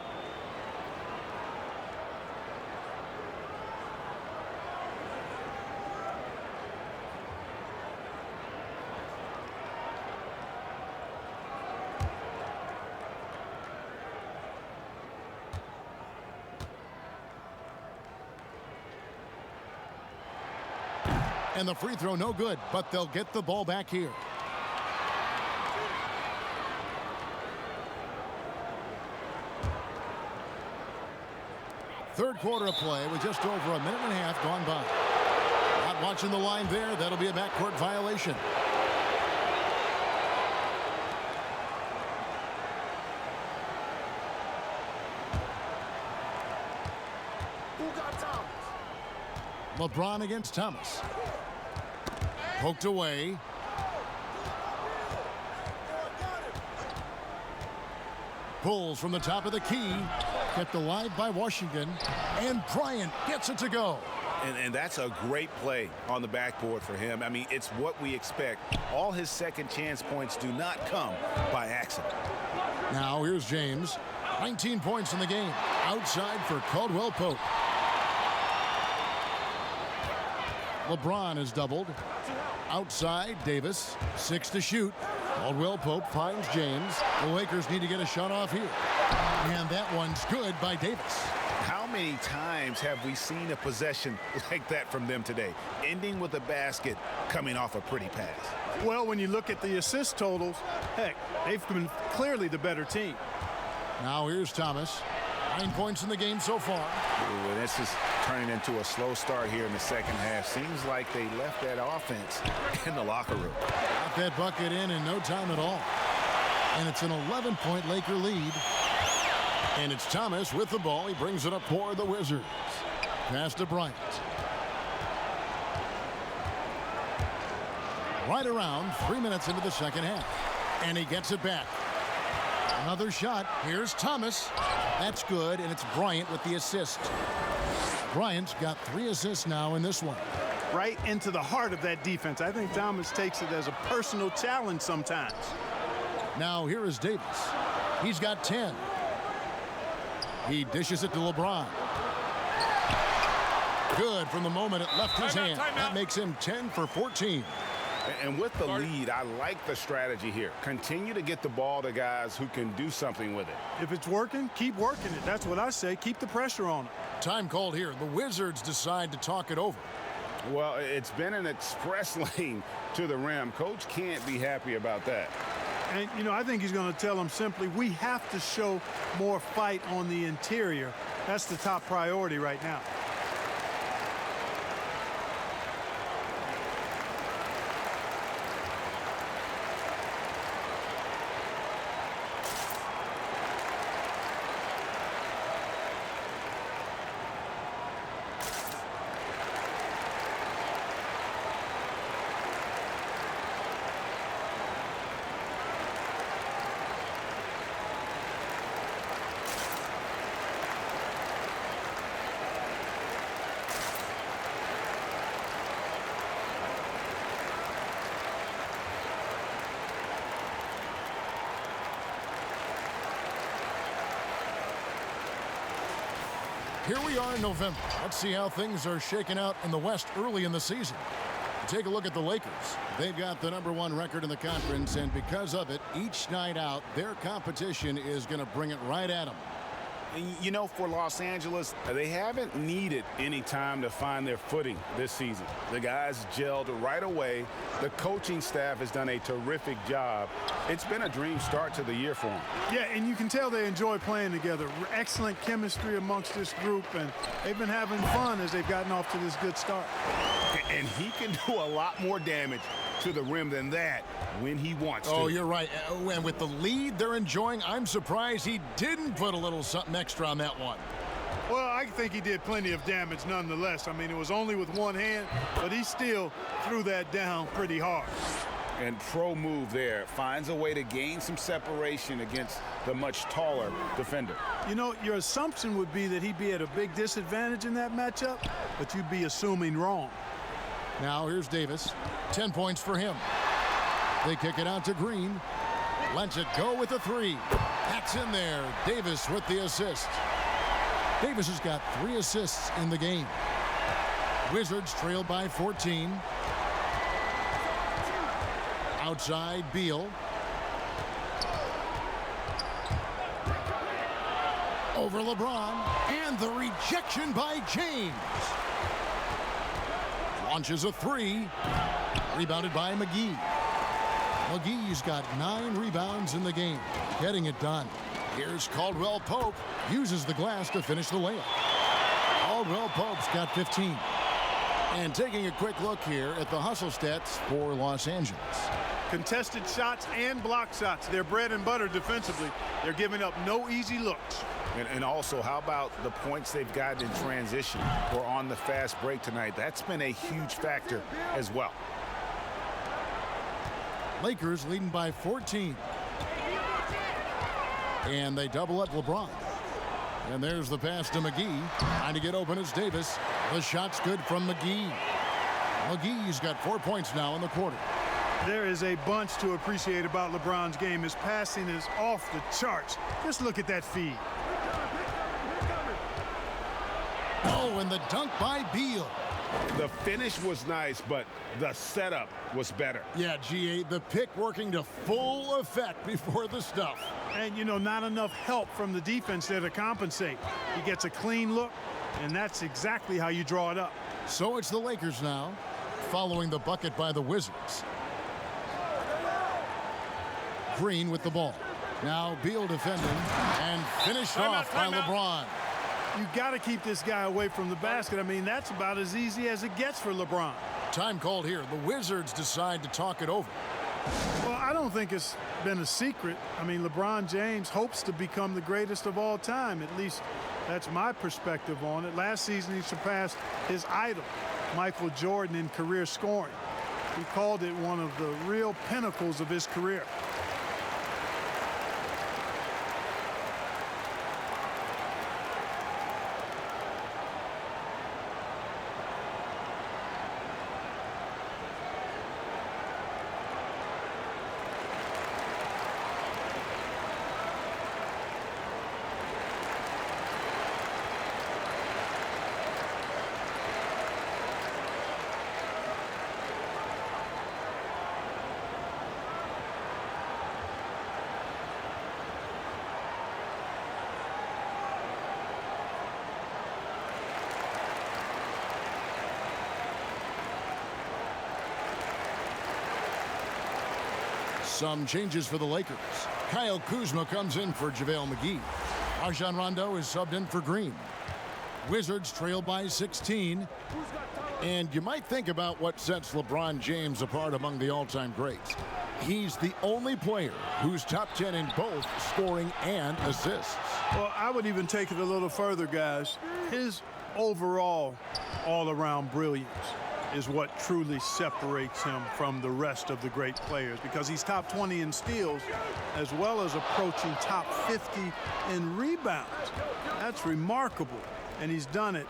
And the free throw no good, but they'll get the ball back here. Third quarter of play with just over a minute and a half gone by. Not watching the line there. That'll be a backcourt violation. LeBron against Thomas. Poked away. Pulls from the top of the key. Kept alive by Washington. And Bryant gets it to go. And that's a great play on the backboard for him. I mean, it's what we expect. All his second chance points do not come by accident. Now here's James. 19 points in the game. Outside for Caldwell Pope. LeBron is doubled. Outside, Davis. 6 to shoot. Caldwell Pope finds James. The Lakers need to get a shot off here. And that one's good by Davis. How many times have we seen a possession like that from them today, ending with a basket coming off a pretty pass? Well, when you look at the assist totals, heck, they've been clearly the better team. Now here's Thomas. 9 points in the game so far. Ooh, this is turning into a slow start here in the second half. Seems like they left that offense in the locker room. Got that bucket in no time at all. And it's an 11-point Laker lead. And it's Thomas with the ball. He brings it up for the Wizards. Pass to Bryant. Right around 3 minutes into the second half. And he gets it back. Another shot. Here's Thomas. That's good, and it's Bryant with the assist. Bryant's got 3 assists now in this one. Right into the heart of that defense. I think Thomas takes it as a personal challenge sometimes. Now here is Davis. He's got 10. He dishes it to LeBron. Good from the moment it left his hand. That makes him 10 for 14. And with the lead, I like the strategy here. Continue to get the ball to guys who can do something with it. If it's working, keep working it. That's what I say. Keep the pressure on it. Time called here. The Wizards decide to talk it over. Well, it's been an express lane to the rim. Coach can't be happy about that. And, you know, I think he's going to tell them simply, we have to show more fight on the interior. That's the top priority right now. Here we are in November. Let's see how things are shaking out in the West early in the season. Take a look at the Lakers. They've got the #1 record in the conference, and because of it, each night out, their competition is going to bring it right at them. You know, for Los Angeles, they haven't needed any time to find their footing this season. The guys gelled right away. The coaching staff has done a terrific job. It's been a dream start to the year for them. Yeah, and you can tell they enjoy playing together. Excellent chemistry amongst this group, and they've been having fun as they've gotten off to this good start. And he can do a lot more damage to the rim than that when he wants to. Oh, you're right. And with the lead they're enjoying, I'm surprised he didn't put a little something extra on that one. Well, I think he did plenty of damage nonetheless. I mean, it was only with one hand, but he still threw that down pretty hard. And pro move there. Finds a way to gain some separation against the much taller defender. You know, your assumption would be that he'd be at a big disadvantage in that matchup, but you'd be assuming wrong. Now here's Davis. 10 points for him. They kick it out to Green. Lets it go with a three. That's in there. Davis with the assist. Davis has got 3 assists in the game. Wizards trail by 14. Outside, Beal. Over LeBron. And the rejection by James. Launches a three. Rebounded by McGee. McGee's got 9 rebounds in the game. Getting it done. Here's Caldwell Pope. Uses the glass to finish the layup. Caldwell Pope's got 15. And taking a quick look here at the hustle stats for Los Angeles. Contested shots and block shots. They're bread and butter defensively. They're giving up no easy looks. And also, how about the points they've gotten in transition or on the fast break tonight? That's been a huge factor as well. Lakers leading by 14. And they double up LeBron. And there's the pass to McGee. Trying to get open is Davis. The shot's good from McGee. McGee's got 4 points now in the quarter. There is a bunch to appreciate about LeBron's game. His passing is off the charts. Just look at that feed. Oh, and the dunk by Beal. The finish was nice, but the setup was better. Yeah, GA, the pick working to full effect before the stuff. And, you know, not enough help from the defense there to compensate. He gets a clean look, and that's exactly how you draw it up. So it's the Lakers now, following the bucket by the Wizards. Green with the ball. Now Beal defending, and finished off by LeBron. You got to keep this guy away from the basket. I mean, that's about as easy as it gets for LeBron. Time called here. The Wizards decide to talk it over. Well, I don't think it's been a secret. I mean, LeBron James hopes to become the greatest of all time. At least that's my perspective on it. Last season, he surpassed his idol, Michael Jordan, in career scoring. He called it one of the real pinnacles of his career. Some changes for the Lakers. Kyle Kuzma comes in for JaVale McGee. Rajon Rondo is subbed in for Green. Wizards trail by 16. And you might think about what sets LeBron James apart among the all-time greats. He's the only player who's top 10 in both scoring and assists. Well, I would even take it a little further, guys. His overall all-around brilliance is what truly separates him from the rest of the great players, because he's top 20 in steals as well as approaching top 50 in rebounds. That's remarkable, and he's done it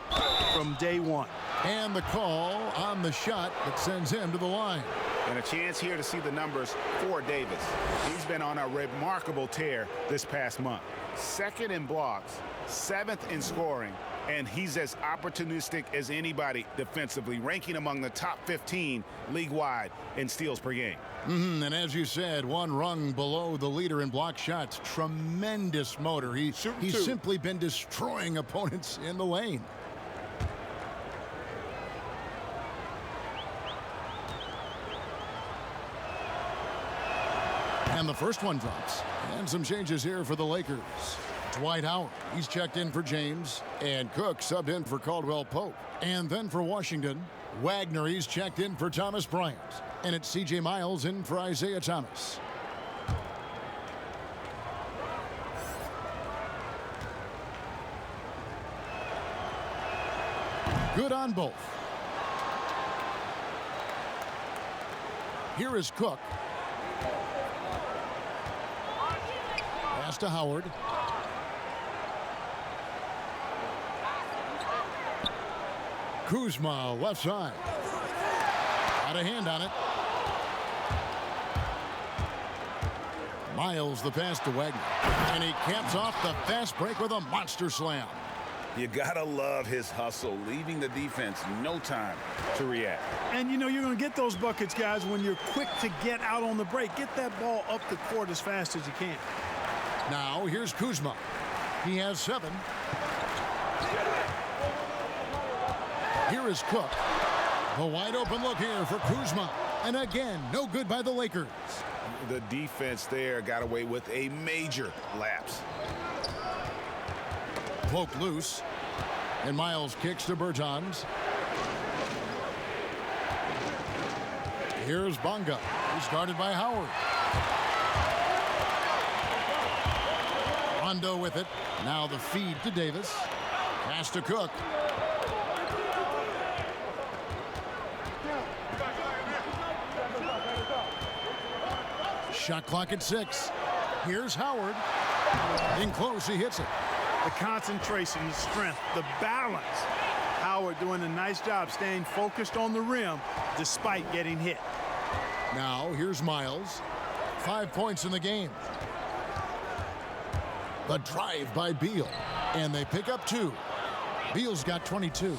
from day one. And the call on the shot that sends him to the line. And a chance here to see the numbers for Davis. He's been on a remarkable tear this past month. 2nd in blocks, 7th in scoring, and he's as opportunistic as anybody defensively, ranking among the top 15 league-wide in steals per game. And as you said, one rung below the leader in block shots. Tremendous motor. He's simply been destroying opponents in the lane. And the first one drops. And some changes here for the Lakers. Dwight Howard, he's checked in for James. And Cook subbed in for Caldwell Pope. And then for Washington, Wagner, he's checked in for Thomas Bryant. And it's C.J. Miles in for Isaiah Thomas. Good on both. Here is Cook. Pass to Howard. Kuzma, left side. Got a hand on it. Miles the pass to Wagner. And he caps off the fast break with a monster slam. You gotta love his hustle, leaving the defense no time to react. And you know you're going to get those buckets, guys, when you're quick to get out on the break. Get that ball up the court as fast as you can. Now here's Kuzma. He has 7. Here is Cook. A wide open look here for Kuzma. And again, no good by the Lakers. The defense there got away with a major lapse. Poke loose. And Miles kicks to Bertans. Here's Bonga. He's guarded by Howard. Rondo with it. Now the feed to Davis. Pass to Cook. Shot clock at 6. Here's Howard. In close, he hits it. The concentration, the strength, the balance. Howard doing a nice job staying focused on the rim despite getting hit. Now here's Miles. 5 points in the game. The drive by Beal. And they pick up 2. Beal's got 22.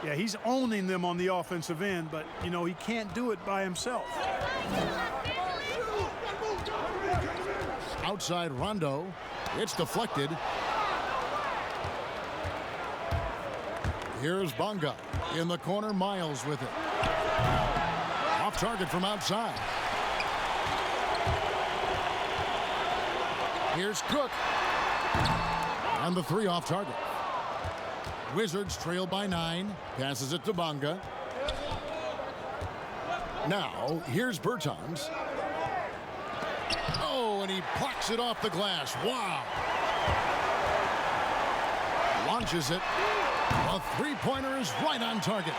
Yeah, he's owning them on the offensive end, but, you know, he can't do it by himself. Outside Rondo. It's deflected. Here's Bonga. In the corner, Miles with it. Off target from outside. Here's Cook. And the 3 off target. Wizards trail by 9. Passes it to Bonga. Now, here's Bertans. Oh, and he plucks it off the glass. Wow. Launches it. A 3-pointer is right on target.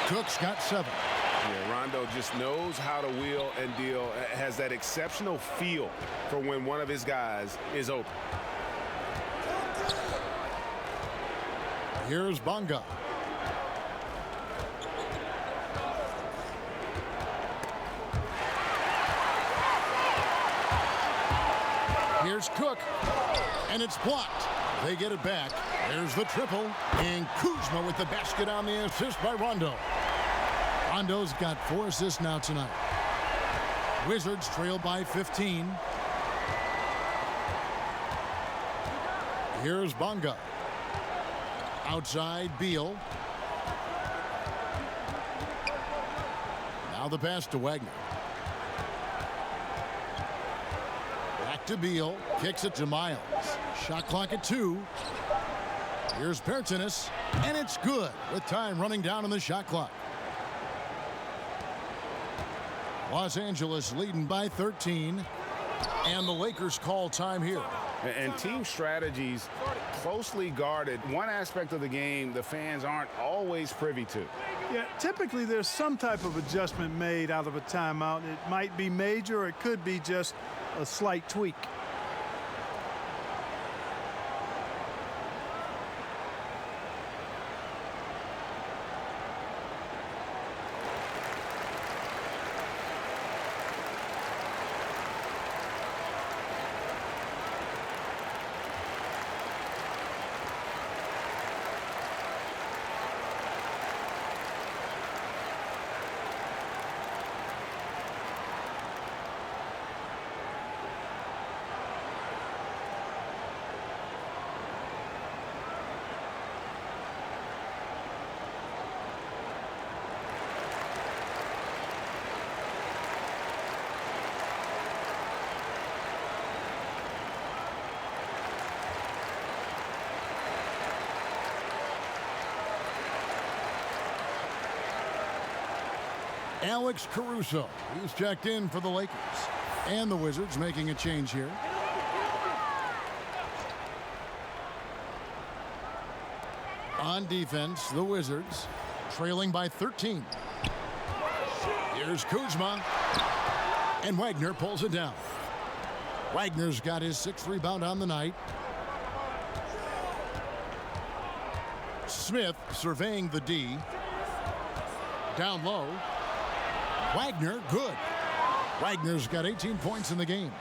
Cook's got 7. Yeah, Rondo just knows how to wheel and deal. Has that exceptional feel for when one of his guys is open. Here's Bonga. Here's Cook. And it's blocked. They get it back. There's the triple. And Kuzma with the basket on the assist by Rondo. Rondo's got 4 assists now tonight. Wizards trail by 15. Here's Bonga. Outside Beal. Now the pass to Wagner. Back to Beal. Kicks it to Miles. Shot clock at 2. Here's Bertans. And it's good with time running down on the shot clock. Los Angeles leading by 13. And the Lakers call time here. And team strategies closely guarded. One aspect of the game the fans aren't always privy to. Yeah, typically there's some type of adjustment made out of a timeout. It might be major or it could be just a slight tweak. Alex Caruso, he's checked in for the Lakers. And the Wizards making a change here. On defense, the Wizards trailing by 13. Here's Kuzma. And Wagner pulls it down. Wagner's got his 6th rebound on the night. Smith surveying the D. Down low. Wagner, good. Wagner's got 18 points in the game.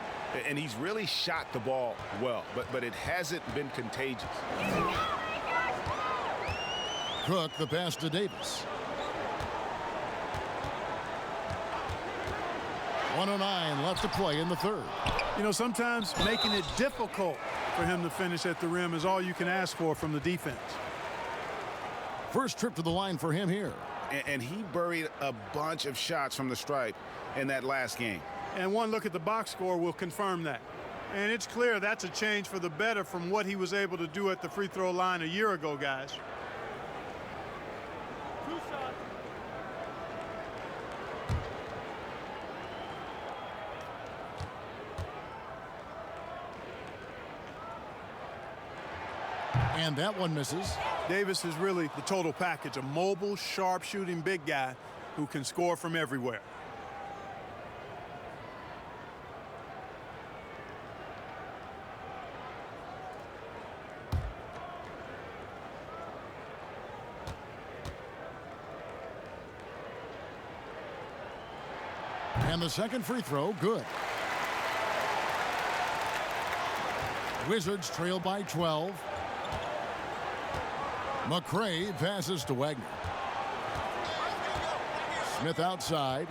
And he's really shot the ball well, but it hasn't been contagious. Cook, the pass to Davis. 1:09 left to play in the third. You know, sometimes making it difficult for him to finish at the rim is all you can ask for from the defense. First trip to the line for him here. And he buried a bunch of shots from the stripe in that last game. And one look at the box score will confirm that. And it's clear that's a change for the better from what he was able to do at the free throw line a year ago, guys. And that one misses. Davis is really the total package, a mobile, sharp-shooting big guy who can score from everywhere. And the second free throw, good. Wizards trail by 12. McRae passes to Wagner. Smith outside.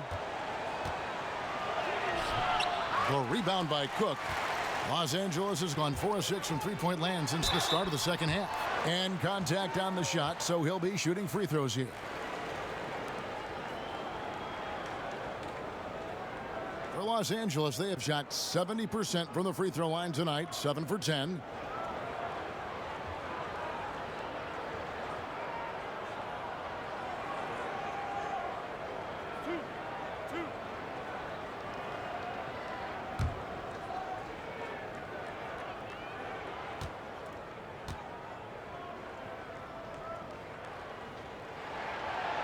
The rebound by Cook. Los Angeles has gone 4 of 6 from three-point land since the start of the second half. And contact on the shot, so he'll be shooting free throws here. For Los Angeles, they have shot 70% from the free throw line tonight, 7 for 10.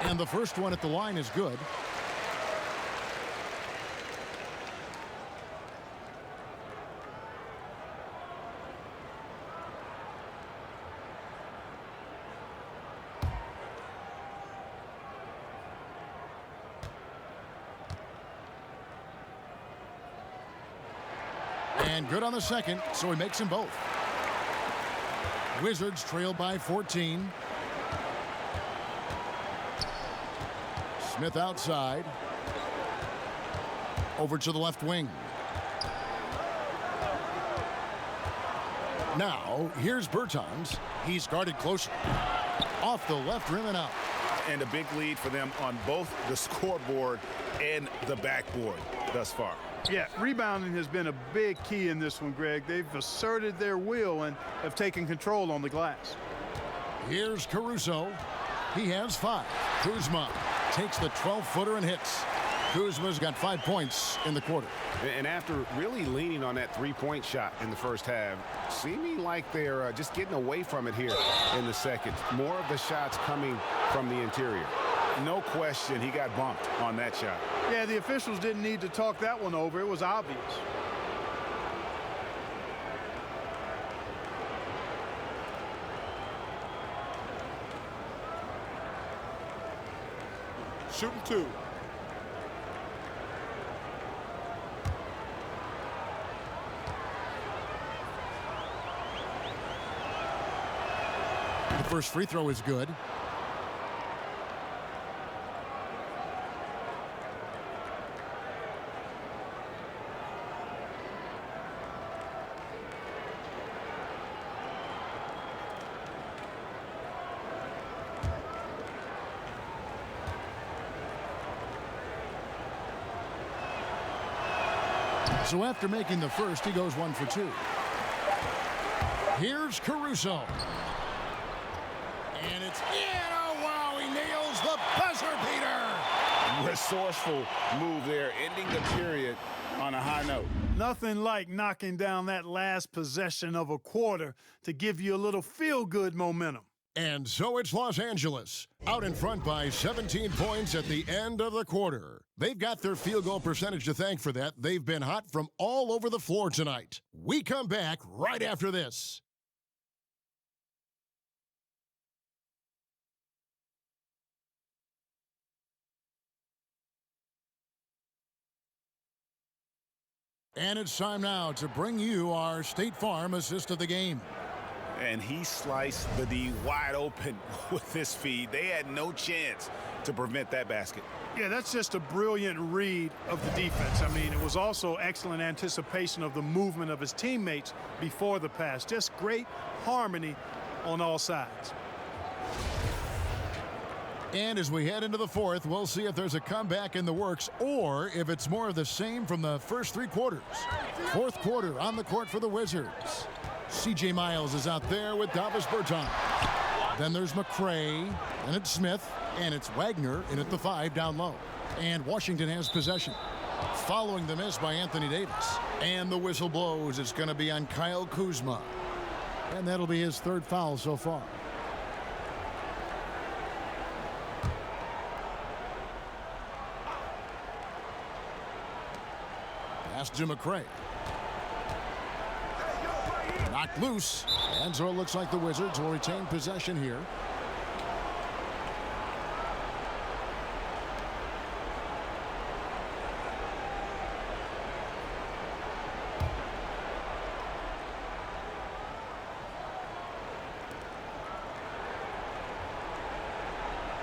And the first one at the line is good. And good on the second, so he makes them both. Wizards trail by 14. Smith outside. Over to the left wing. Now, here's Bertans. He's guarded closely. Off the left rim and out. And a big lead for them on both the scoreboard and the backboard thus far. Yeah, rebounding has been a big key in this one, Greg. They've asserted their will and have taken control on the glass. Here's Caruso. He has 5. Kuzma takes the 12-footer and hits. Kuzma's got 5 points in the quarter. And after really leaning on that three-point shot in the first half, seeming like they're just getting away from it here in the second. More of the shots coming from the interior. No question he got bumped on that shot. Yeah, the officials didn't need to talk that one over. It was obvious. Shooting 2. The first free throw is good. So after making the first, he goes 1 for 2. Here's Caruso. And it's in. Oh, wow, he nails the buzzer beater. Resourceful move there, ending the period on a high note. Nothing like knocking down that last possession of a quarter to give you a little feel-good momentum. And so it's Los Angeles, out in front by 17 points at the end of the quarter. They've got their field goal percentage to thank for that. They've been hot from all over the floor tonight. We come back right after this. And it's time now to bring you our State Farm assist of the game. And he sliced the D wide open with this feed. They had no chance to prevent that basket. Yeah, that's just a brilliant read of the defense. I mean, it was also excellent anticipation of the movement of his teammates before the pass. Just great harmony on all sides. And as we head into the fourth, we'll see if there's a comeback in the works or if it's more of the same from the first three quarters. Fourth quarter on the court for the Wizards. C.J. Miles is out there with Davis Bertans. Then there's McCray, and it's Smith, and it's Wagner in at the 5 down low. And Washington has possession. Following the miss by Anthony Davis. And the whistle blows. It's going to be on Kyle Kuzma. And that'll be his third foul so far. Pass to McCray. Knocked loose. And so it looks like the Wizards will retain possession here.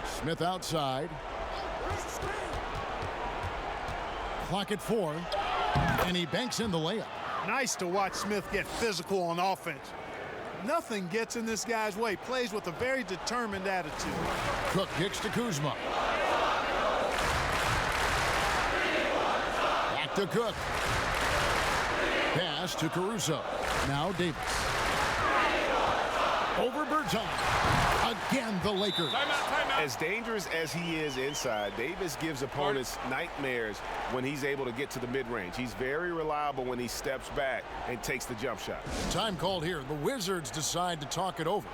Smith outside. Clock at 4. And he banks in the layup. Nice to watch Smith get physical on offense. Nothing gets in this guy's way. Plays with a very determined attitude. Cook kicks to Kuzma. Back to Cook. Pass to Caruso. Now Davis. Over Bertans. Again, the Lakers. As dangerous as he is inside, Davis gives opponents nightmares when he's able to get to the mid-range. He's very reliable when he steps back and takes the jump shot. Time called here. The Wizards decide to talk it over.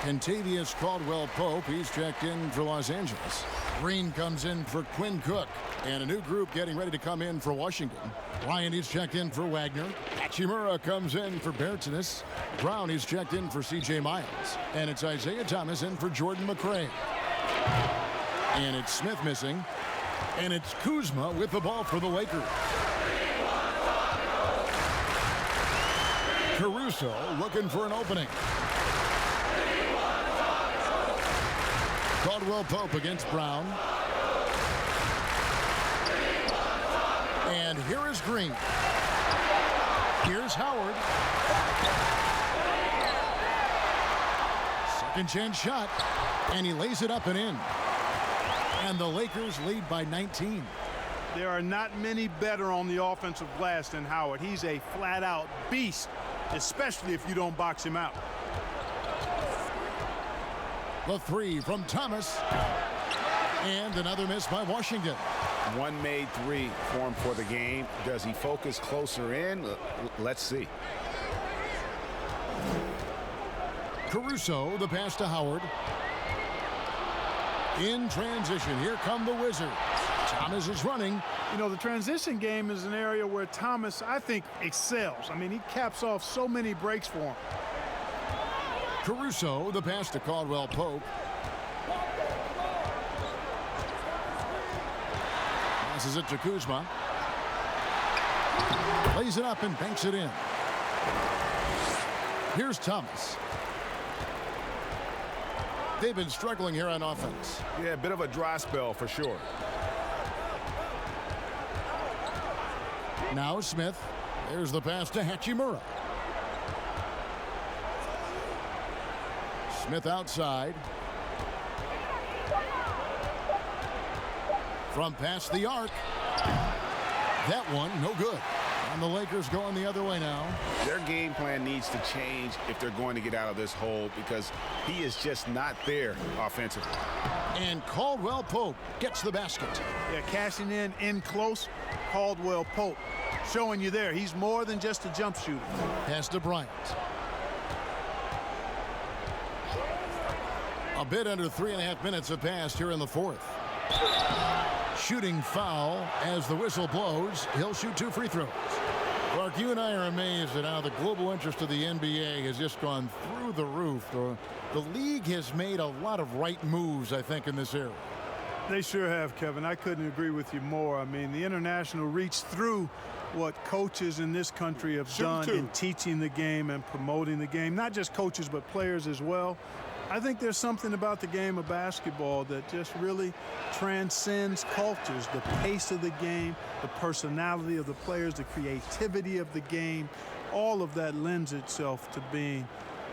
Kentavious Caldwell-Pope, he's checked in for Los Angeles. Green comes in for Quinn Cook. And a new group getting ready to come in for Washington. Ryan, he's checked in for Wagner. Hachimura comes in for Bertans. Brown, he's checked in for C.J. Miles. And it's Isaiah Thomas in for Jordan McCray. And it's Smith missing. And it's Kuzma with the ball for the Lakers. Caruso looking for an opening. Caldwell-Pope against Brown. And here is Green. Here's Howard. Second chance shot. And he lays it up and in. And the Lakers lead by 19. There are not many better on the offensive glass than Howard. He's a flat-out beast, especially if you don't box him out. The 3 from Thomas. And another miss by Washington. One made 3 for him for the game. Does he focus closer in? Let's see. Caruso, the pass to Howard. In transition, here come the Wizards. Thomas is running. You know, the transition game is an area where Thomas, I think, excels. I mean, he caps off so many breaks for him. Caruso, the pass to Caldwell-Pope. Passes it to Kuzma. Lays it up and banks it in. Here's Thomas. They've been struggling here on offense. Yeah, a bit of a dry spell for sure. Now Smith. There's the pass to Hachimura. Smith outside. From past the arc. That one, no good. And the Lakers going the other way now. Their game plan needs to change if they're going to get out of this hole because he is just not there offensively. And Caldwell Pope gets the basket. Yeah, cashing in close. Caldwell Pope showing you there. He's more than just a jump shooter. Pass to Bryant. A bit under 3.5 minutes have passed here in the fourth. Shooting foul as the whistle blows. He'll shoot 2 free throws. Clark, you and I are amazed at how the global interest of the NBA has just gone through the roof. The league has made a lot of right moves, I think, in this era. They sure have, Kevin. I couldn't agree with you more. I mean, the international reach through what coaches in this country have done in teaching the game and promoting the game. Not just coaches, but players as well. I think there's something about the game of basketball that just really transcends cultures. The pace of the game, the personality of the players, the creativity of the game, all of that lends itself to being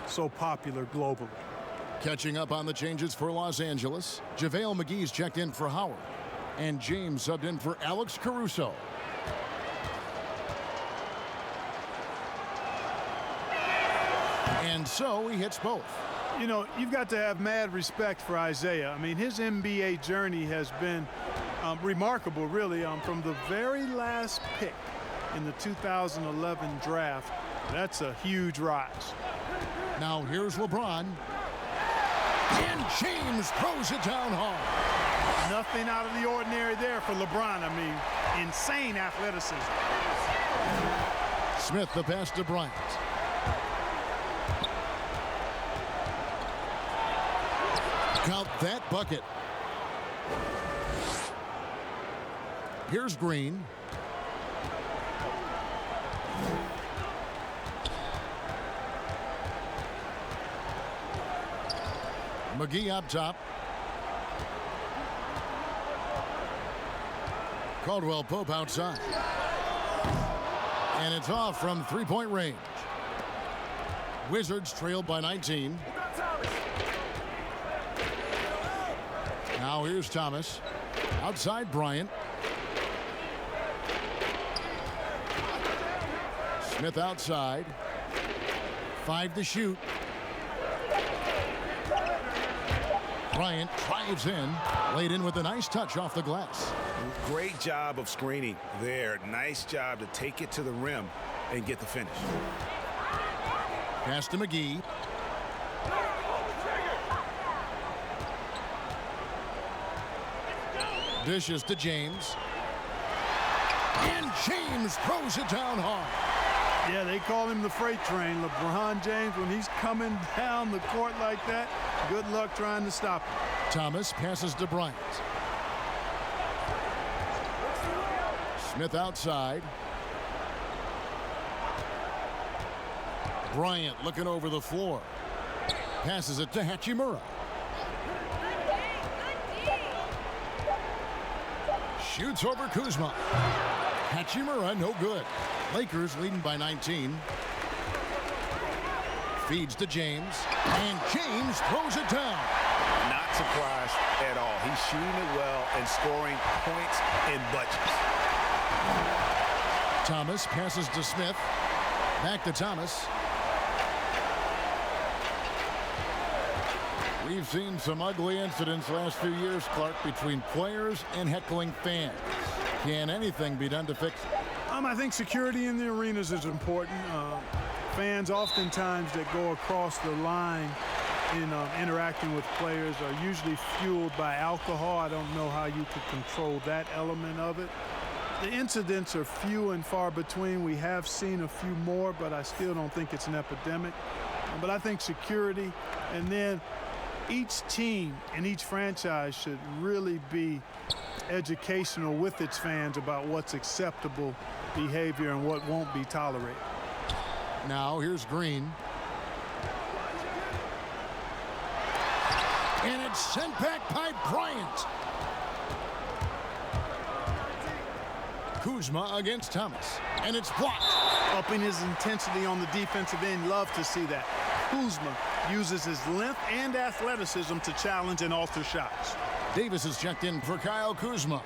so popular globally. Catching up on the changes for Los Angeles, JaVale McGee's checked in for Howard, and James subbed in for Alex Caruso. And so he hits both. You know, you've got to have mad respect for Isaiah. I mean, his NBA journey has been remarkable, really, from the very last pick in the 2011 draft. That's a huge rise. Now here's LeBron. And James throws it down hard. Nothing out of the ordinary there for LeBron. I mean, insane athleticism. Smith the pass to Bryant. Count that bucket. Here's Green. McGee up top. Caldwell Pope outside. And it's off from three-point range. Wizards trailed by 19. Now here's Thomas. Outside Bryant. Smith outside. 5 to shoot. Bryant drives in. Laid in with a nice touch off the glass. Great job of screening there. Nice job to take it to the rim and get the finish. Pass to McGee. Dishes to James. And James throws it down hard. Yeah, they call him the freight train. LeBron James, when he's coming down the court like that, good luck trying to stop him. Thomas passes to Bryant. Smith outside. Bryant looking over the floor. Passes it to Hachimura. Shoots over Kuzma. Hachimura, no good. Lakers leading by 19. Feeds to James. And James throws it down. Not surprised at all. He's shooting it well and scoring points in bunches. Thomas passes to Smith. Back to Thomas. We've seen some ugly incidents last few years, Clark, between players and heckling fans. Can anything be done to fix it? I think security in the arenas is important. Fans oftentimes that go across the line in interacting with players are usually fueled by alcohol. I don't know how you could control that element of it. The incidents are few and far between. We have seen a few more, but I still don't think it's an epidemic. But I think security, and then each team and each franchise should really be educational with its fans about what's acceptable behavior and what won't be tolerated. Now here's Green. And it's sent back by Bryant. Kuzma against Thomas. And it's blocked. Upping his intensity on the defensive end. Love to see that. Kuzma uses his length and athleticism to challenge and alter shots. Davis is checked in for Kyle Kuzma.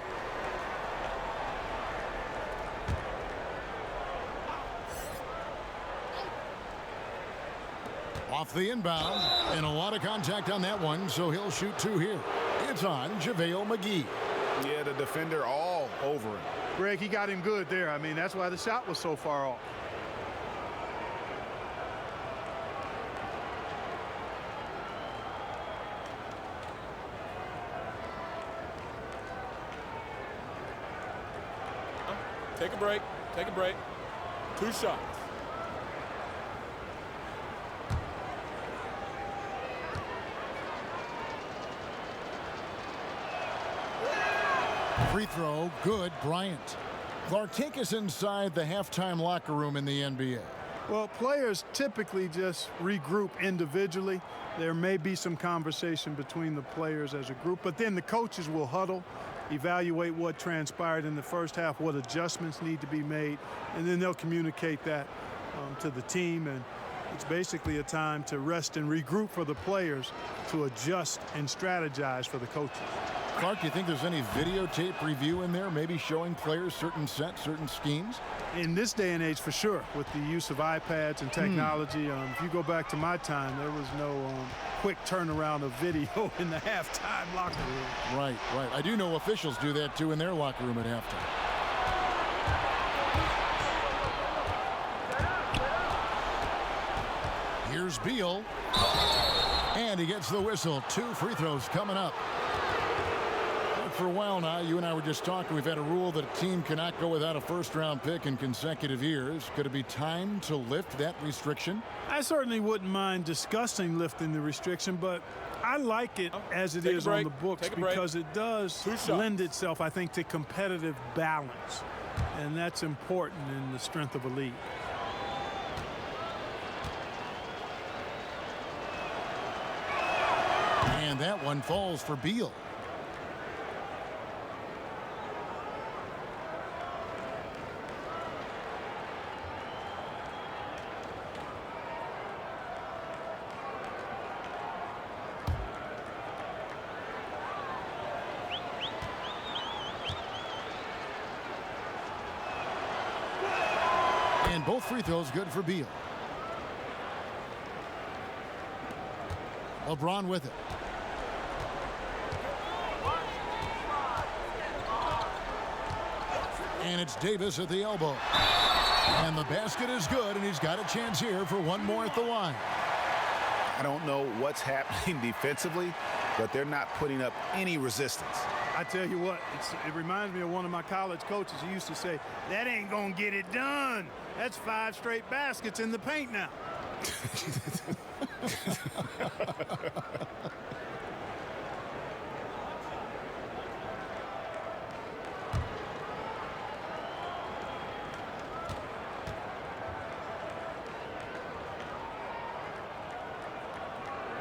Off the inbound, and a lot of contact on that one, so he'll shoot 2 here. It's on JaVale McGee. Yeah, the defender all over him. Greg, he got him good there. I mean, that's why the shot was so far off. Take a break. Take a break. 2 shots. Free throw, good, Bryant. Clark, take us inside the halftime locker room in the NBA. Well, players typically just regroup individually. There may be some conversation between the players as a group, but then the coaches will huddle, evaluate what transpired in the first half, what adjustments need to be made, and then they'll communicate that to the team. And it's basically a time to rest and regroup for the players to adjust and strategize for the coaches. Clark, do you think there's any videotape review in there, maybe showing players certain sets, certain schemes? In this day and age, for sure, with the use of iPads and technology. If you go back to my time, there was no quick turnaround of video in the halftime locker room. Right, right. I do know officials do that, too, in their locker room at halftime. Here's Beal. And he gets the whistle. 2 free throws coming up. For a while now, you and I were just talking, we've had a rule that a team cannot go without a first-round pick in consecutive years. Could it be time to lift that restriction? I certainly wouldn't mind discussing lifting the restriction, but I like it as it is on the books because it does lend itself, I think, to competitive balance. And that's important in the strength of a league. And that one falls for Beal. And both free throws good for Beal. LeBron with it. And it's Davis at the elbow. And the basket is good, and he's got a chance here for one more at the line. I don't know what's happening defensively, but they're not putting up any resistance. I tell you what, it reminds me of one of my college coaches. He used to say, that ain't going to get it done. That's 5 straight baskets in the paint now.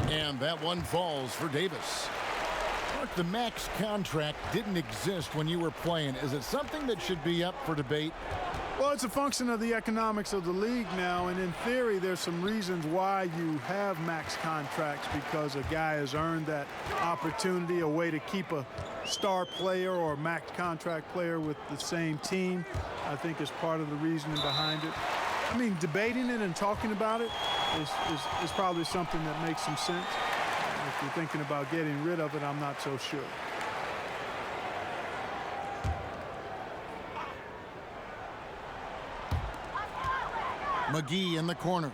And that one falls for Davis. Look, the max contract didn't exist when you were playing. Is it something that should be up for debate? Well, it's a function of the economics of the league now, and in theory, there's some reasons why you have max contracts, because a guy has earned that opportunity, a way to keep a star player or a max contract player with the same team, I think is part of the reasoning behind it. I mean, debating it and talking about it is probably something that makes some sense. If you're thinking about getting rid of it, I'm not so sure. McGee in the corner.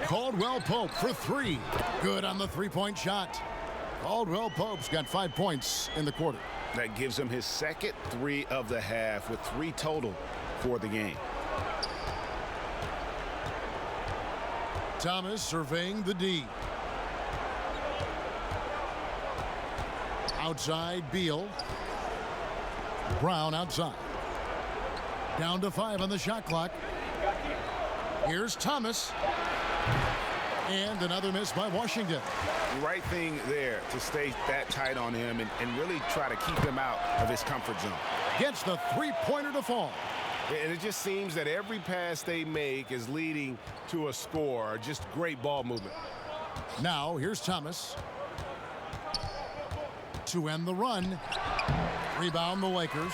Caldwell Pope for 3. Good on the three-point shot. Caldwell Pope's got 5 points in the quarter. That gives him his second 3 of the half with 3 total for the game. Thomas surveying the D. Outside, Beal. Brown outside. Down to 5 on the shot clock. Here's Thomas. And another miss by Washington. The right thing there to stay that tight on him and really try to keep him out of his comfort zone. Gets the three-pointer to fall. And it just seems that every pass they make is leading to a score. Just great ball movement. Now, here's Thomas. To end the run. Rebound the Lakers.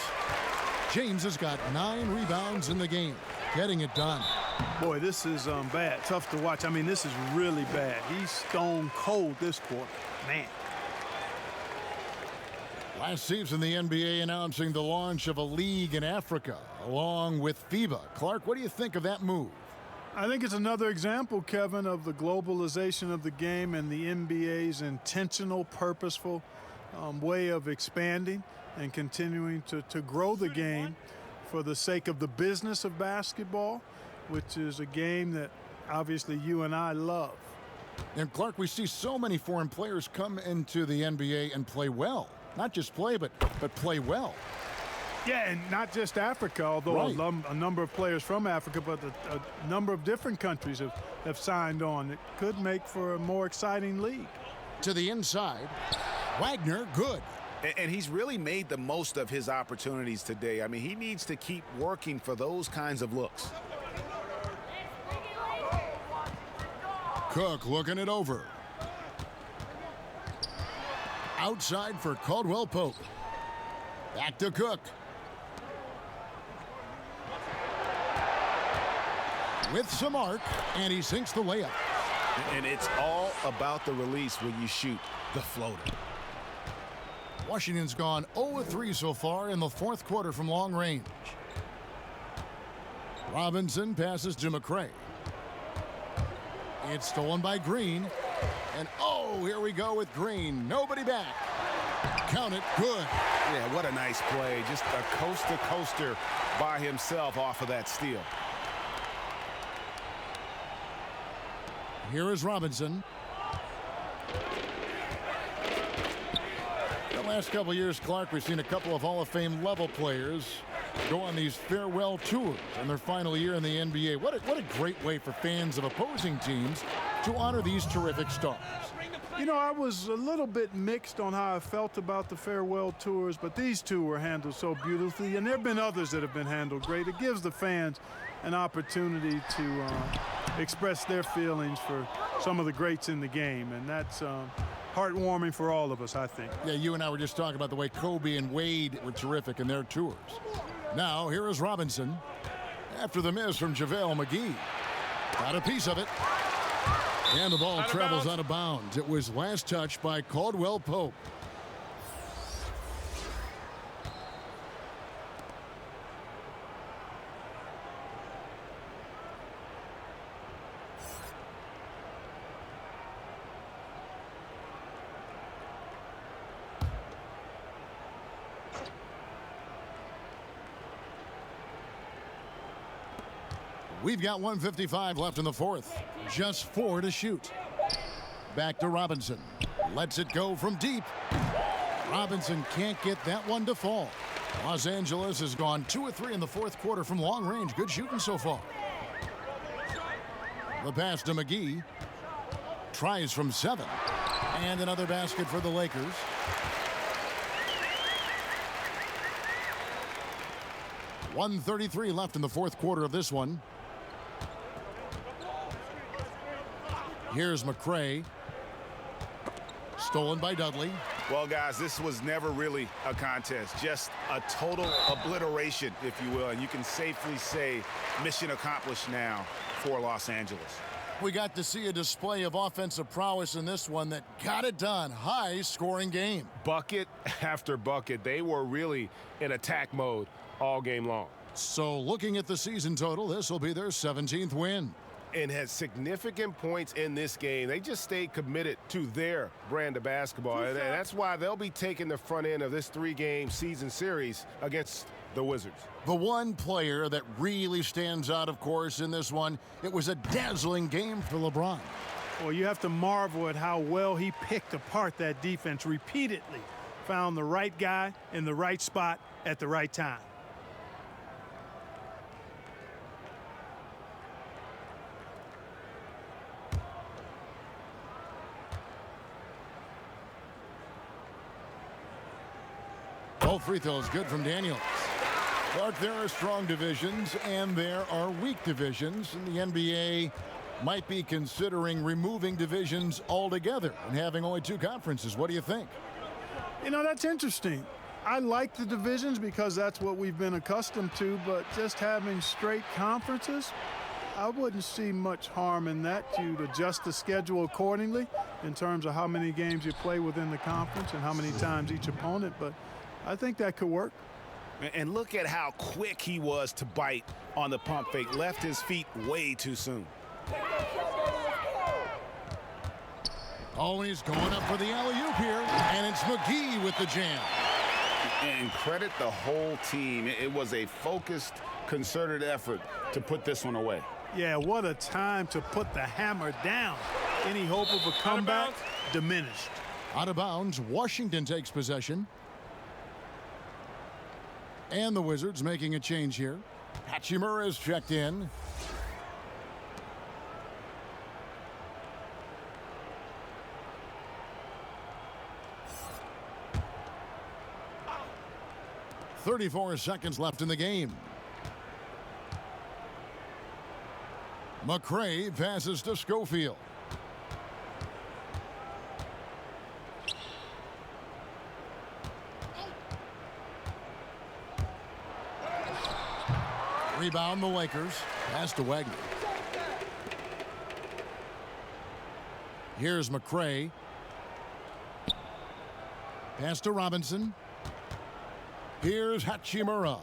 James has got 9 rebounds in the game. Getting it done. Boy, this is bad. Tough to watch. I mean, this is really bad. He's stone cold this quarter. Man. Last season, the NBA announcing the launch of a league in Africa, along with FIBA. Clark, what do you think of that move? I think it's another example, Kevin, of the globalization of the game and the NBA's intentional, purposeful way of expanding and continuing to grow the game for the sake of the business of basketball, which is a game that obviously you and I love. And Clark, we see so many foreign players come into the NBA and play well. Not just play, but play well. Yeah, and not just Africa, although right. a number of players from Africa, but a number of different countries have signed on. It could make for a more exciting league. To the inside, Wagner, good. And he's really made the most of his opportunities today. I mean, he needs to keep working for those kinds of looks. Cook looking it over. Outside for Caldwell Pope. Back to Cook. With some arc, and he sinks the layup. And it's all about the release when you shoot the floater. Washington's gone 0-3 so far in the fourth quarter from long range. Robinson passes to McCray. It's stolen by Green. And oh, here we go with Green. Nobody back. Count it, good. Yeah, what a nice play. Just a coast-to-coaster by himself off of that steal. Here is Robinson. The last couple years, Clark, we've seen a couple of Hall of Fame level players go on these farewell tours in their final year in the NBA. What a great way for fans of opposing teams to honor these terrific stars. You know, I was a little bit mixed on how I felt about the farewell tours, but these two were handled so beautifully, and there have been others that have been handled great. It gives the fans an opportunity to express their feelings for some of the greats in the game, and that's heartwarming for all of us, I think. Yeah, you and I were just talking about the way Kobe and Wade were terrific in their tours. Now, here is Robinson after the miss from JaVale McGee. Got a piece of it. And the ball travels out of bounds. It was last touched by Caldwell Pope. We've got 1:55 left in the fourth. Just 4 to shoot. Back to Robinson. Lets it go from deep. Robinson can't get that one to fall. Los Angeles has gone 2 of 3 in the fourth quarter from long range. Good shooting so far. The pass to McGee. Tries from 7. And another basket for the Lakers. .133 left in the fourth quarter of this one. Here's McCray. Stolen by Dudley. Well, guys, this was never really a contest. Just a total obliteration, if you will. And you can safely say mission accomplished now for Los Angeles. We got to see a display of offensive prowess in this one that got it done. High-scoring game. Bucket after bucket. They were really in attack mode all game long. So looking at the season total, this will be their 17th win. And had significant points in this game. They just stayed committed to their brand of basketball. And that's why they'll be taking the front end of this 3-game season series against the Wizards. The one player that really stands out, of course, in this one, it was a dazzling game for LeBron. Well, you have to marvel at how well he picked apart that defense repeatedly found the right guy in the right spot at the right time. Both free throws good from Daniels. Clark, there are strong divisions and there are weak divisions, and the NBA might be considering removing divisions altogether and having only 2 conferences. What do you think? You know, that's interesting. I like the divisions because that's what we've been accustomed to, but just having straight conferences, I wouldn't see much harm in that. You'd adjust the schedule accordingly in terms of how many games you play within the conference and how many times each opponent, but I think that could work. And look at how quick he was to bite on the pump fake. Left his feet way too soon. Oh, and he's going up for the alley-oop here, and it's McGee with the jam. And credit the whole team. It was a focused, concerted effort to put this one away. Yeah, what a time to put the hammer down. Any hope of a comeback diminished. Out of bounds, Washington takes possession. And the Wizards making a change here. Hachimura is checked in. .34 seconds left in the game. McRae passes to Schofield. Rebound the Lakers. Pass to Wagner. Here's McRae. Pass to Robinson. Here's Hachimura.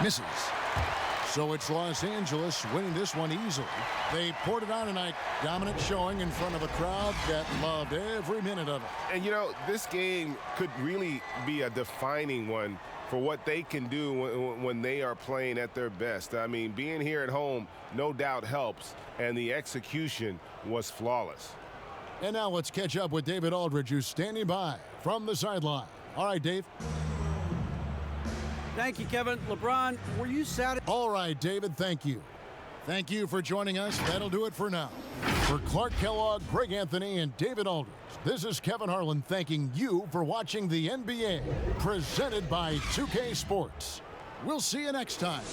Misses. So it's Los Angeles winning this one easily. They poured it on tonight. Dominant showing in front of a crowd that loved every minute of it. And, you know, this game could really be a defining one for what they can do when they are playing at their best. I mean, being here at home no doubt helps, and the execution was flawless. And now let's catch up with David Aldridge, who's standing by from the sideline. All right, Dave. Thank you, Kevin. LeBron, were you satisfied? All right, David, thank you. Thank you for joining us. That'll do it for now. For Clark Kellogg, Greg Anthony, and David Aldridge, this is Kevin Harlan thanking you for watching the NBA, presented by 2K Sports. We'll see you next time.